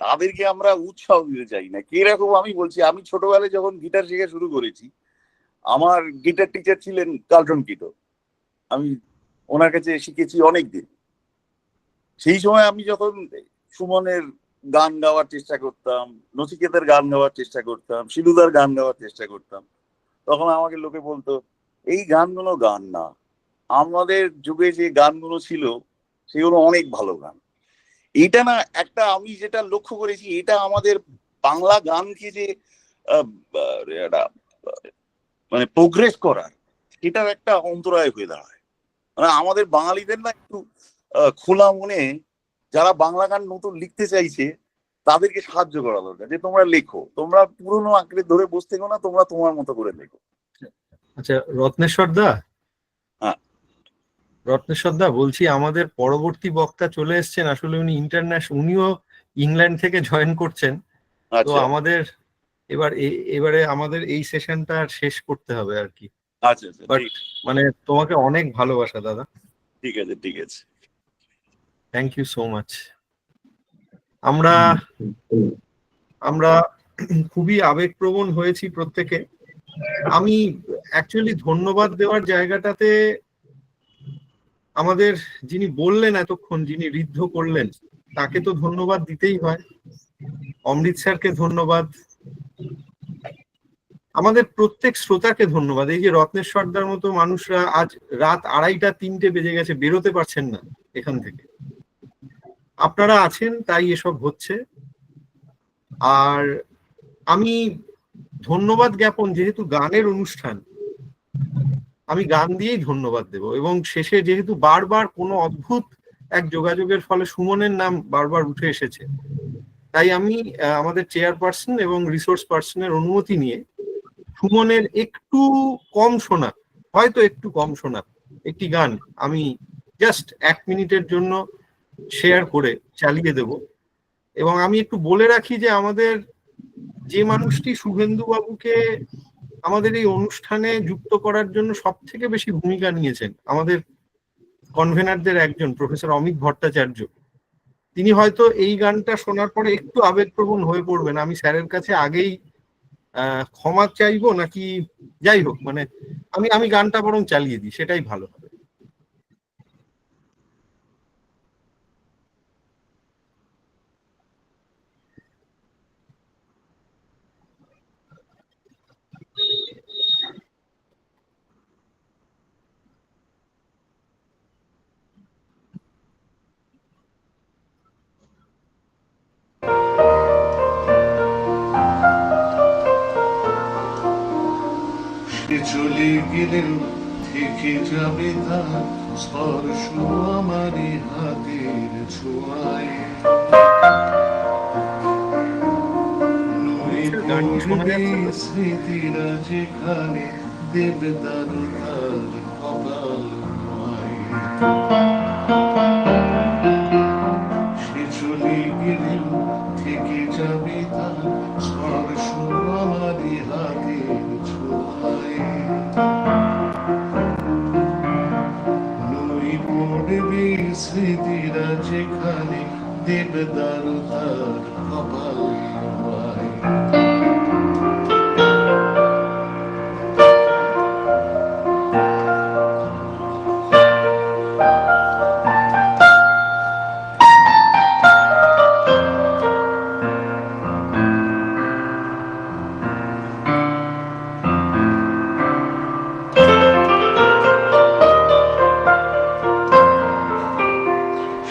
তাদেরকে আমরা উৎসাহ দিতে চাই না। কিরকম আমি বলছি, আমি ছোটবেলায় যখন গিটার শেখা শুরু করেছি, আমার গিটার টিচার ছিলেন কার্লটন কিটো। আমি ওনার কাছে শিখেছি অনেকদিন। সেই সময় আমি যখন সুমনের গান গাওয়ার চেষ্টা করতাম, নচিকেতার গান গাওয়ার চেষ্টা করতাম, শিলুদার গান গাওয়ার চেষ্টা করতাম, তখন আমাকে লোকে বলতো এই গানগুলো গান না, আমাদের যুগে যে গানগুলো ছিল সেগুলো অনেক ভালো গান। এটা না একটা, আমি যেটা লক্ষ্য করেছি, এটা আমাদের বাংলা গানকে যে মানে প্রোগ্রেস করার, সেটার একটা অন্তরায় হয়ে দাঁড়ায়। মানে আমাদের বাঙালিদের না একটু খোলা মনে, যারা বাংলা গান নতুন লিখতে চাইছে তাদেরকে সাহায্য করা দরকার, যে তোমরা লেখো, তোমরা পুরনো আঁকড়ে ধরে বসতে গো না, তোমরা তোমার মতো করে লেখো। আচ্ছা রত্নেশ্বর দা, হ্যাঁ রত্নেশ্বর দা বলছি, আমাদের পরবর্তী বক্তা চলে এসছেন। আসলে উনি উনিও ইংল্যান্ড থেকে জয়েন করছেন। তো আমাদের এবারে আমাদের এই সেশনটা শেষ করতে হবে আর কি। আচ্ছা, মানে তোমাকে অনেক ভালোবাসা দাদা। ঠিক আছে। Thank you so much. আমরা খুবই আবেগপ্রবণ হয়েছি প্রত্যেকে। আমি অ্যাকচুয়ালি ধন্যবাদ দেওয়ার জায়গাটাতে আমাদের যিনি বললেন এতক্ষণ, যিনি ঋদ্ধ করলেন, তাকে তো ধন্যবাদ দিতেই হয়। অমৃত স্যারকে ধন্যবাদ, আমাদের প্রত্যেক শ্রোতাকে ধন্যবাদ। এই যে রত্নেশ সর্দার মতো মানুষরা আজ রাত 2:30-3টে বেজে গেছে, বেরোতে পারছেন না এখান থেকে, আপনারা আছেন তাই এসব হচ্ছে। আর আমি ধন্যবাদ জ্ঞাপন, যেহেতু গানের অনুষ্ঠান, আমি গান দিয়েই ধন্যবাদ দেব। এবং শেষে যেহেতু বারবার কোনো অদ্ভুত এক যোগাযোগের ফলে সুমনের নাম বারবার উঠে এসেছে, তাই আমি আমাদের চেয়ারপারসন এবং রিসোর্স পার্সনের অনুমতি নিয়ে সুমনের একটু কম শোনা, হয়তো একটু কম শোনা একটি গান আমি জাস্ট 1 মিনিটের জন্য শেয়ার করে চালিয়ে দেব। এবং আমি একটু বলে রাখি যে আমাদের যে মানুষটি শুভেন্দু বাবুকে আমাদের এই অনুষ্ঠানে যুক্ত করার জন্য সব থেকে বেশি ভূমিকা নিয়েছেন, আমাদের কনভেনারদের একজন প্রফেসর অমিত ভট্টাচার্য, তিনি হয়তো এই গানটা শোনার পরে একটু আবেগপ্রবণ হয়ে পড়বেন। আমি স্যারের কাছে আগেই ক্ষমা চাইবো নাকি, যাই হোক, মানে আমি গানটা বরং চালিয়ে দিই, সেটাই ভালো হবে। চলে গেলেও থেকে যাবে তার স্পর্শ আমারই হাতের ছোঁয়ায়, নই পড়বে স্মৃতিরা যেখানে দেবদার তার কপাল নয়। সে চলে গেলেও থেকে যাবে তার স্পর্শ আমারই হাতের ছোঁয়ায়, নই পড়বে স্মৃতিরা যেখানে দেবদার তার কপাল নয়।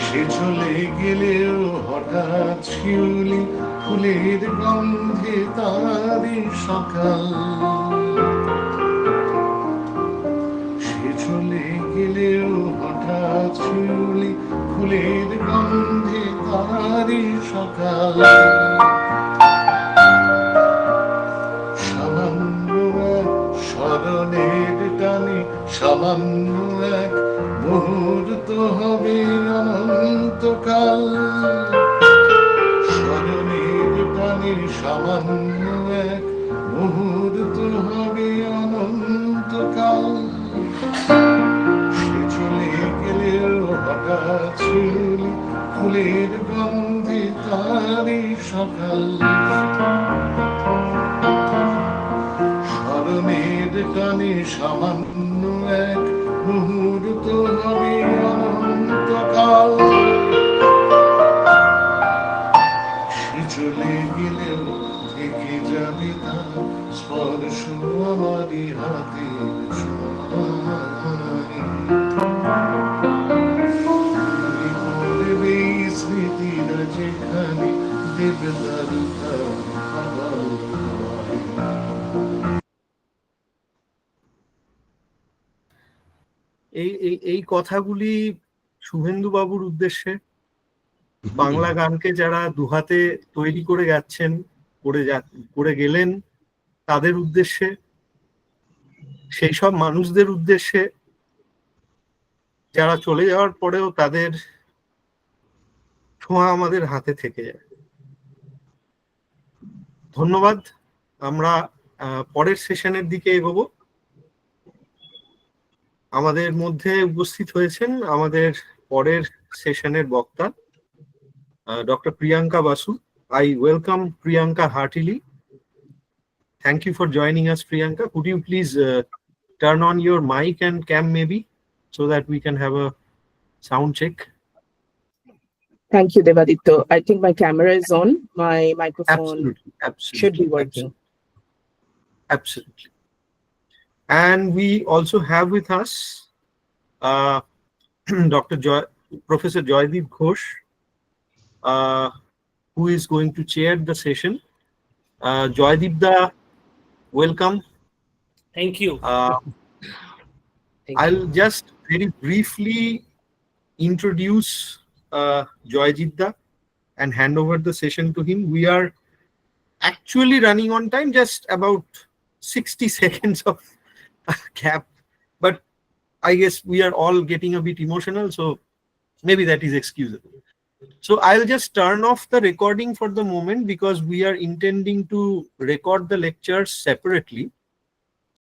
সে চলে গেলেও হঠাৎ শিউলি ফুলের গন্ধে তারি সকাল, সে চলে গেলেও হঠাৎ শিউলি ফুলের গন্ধে তারি সকাল। সামান্য এক স্মরণের টানে সামান্য এক মুহূর্ত হবে অনন্তকাল, স্মরণের টানে সামান্য এক মুহূর্ত হবে অনন্তকাল। সে চলে গেলেও হঠাৎ শিউলি ফুলের গন্ধে তারি সকাল, স্মরণের টানে সামান্য এক মুহূর্ত হবে অনন্তকাল। সে চলে গেলেও থেকে যাবে তার স্পর্শ আমারই হাতের ছোঁয়ায়, পড়বে স্মৃতিরা যেখানে দেবদার তার কপাল নয়। এই কথাগুলি শুভেন্দু বাবুর উদ্দেশ্যে, বাংলা গানকে যারা দুহাতে তৈরি করে যাচ্ছেন, করে গেলেন, তাদের উদ্দেশ্যে, সেই সব মানুষদের উদ্দেশ্যে যারা চলে যাওয়ার পরেও তাদের ছোঁয়া আমাদের হাতে থেকে যায়। ধন্যবাদ। আমরা পরের সেশনের দিকে এগোবো। আমাদের মধ্যে উপস্থিত হয়েছেন আমাদের পরের সেশনের বক্তা doctor Priyanka Basu. I welcome Priyanka heartily. Thank you for joining us, Priyanka. Could you please turn on your mic and cam maybe so that we can have a sound check? Thank you, Devaditto. I think my camera is on. My microphone Absolutely. should be working. Absolutely. And we also have with us Professor Joydeep Ghosh, who is going to chair the session. Joydeep da, welcome. Thank you. I'll just very briefly introduce Joydeep da and hand over the session to him. We are actually running on time, just about 60 seconds of gap, but I guess we are all getting a bit emotional, so maybe that is excusable. So I'll just turn off the recording for the moment because we are intending to record the lectures separately.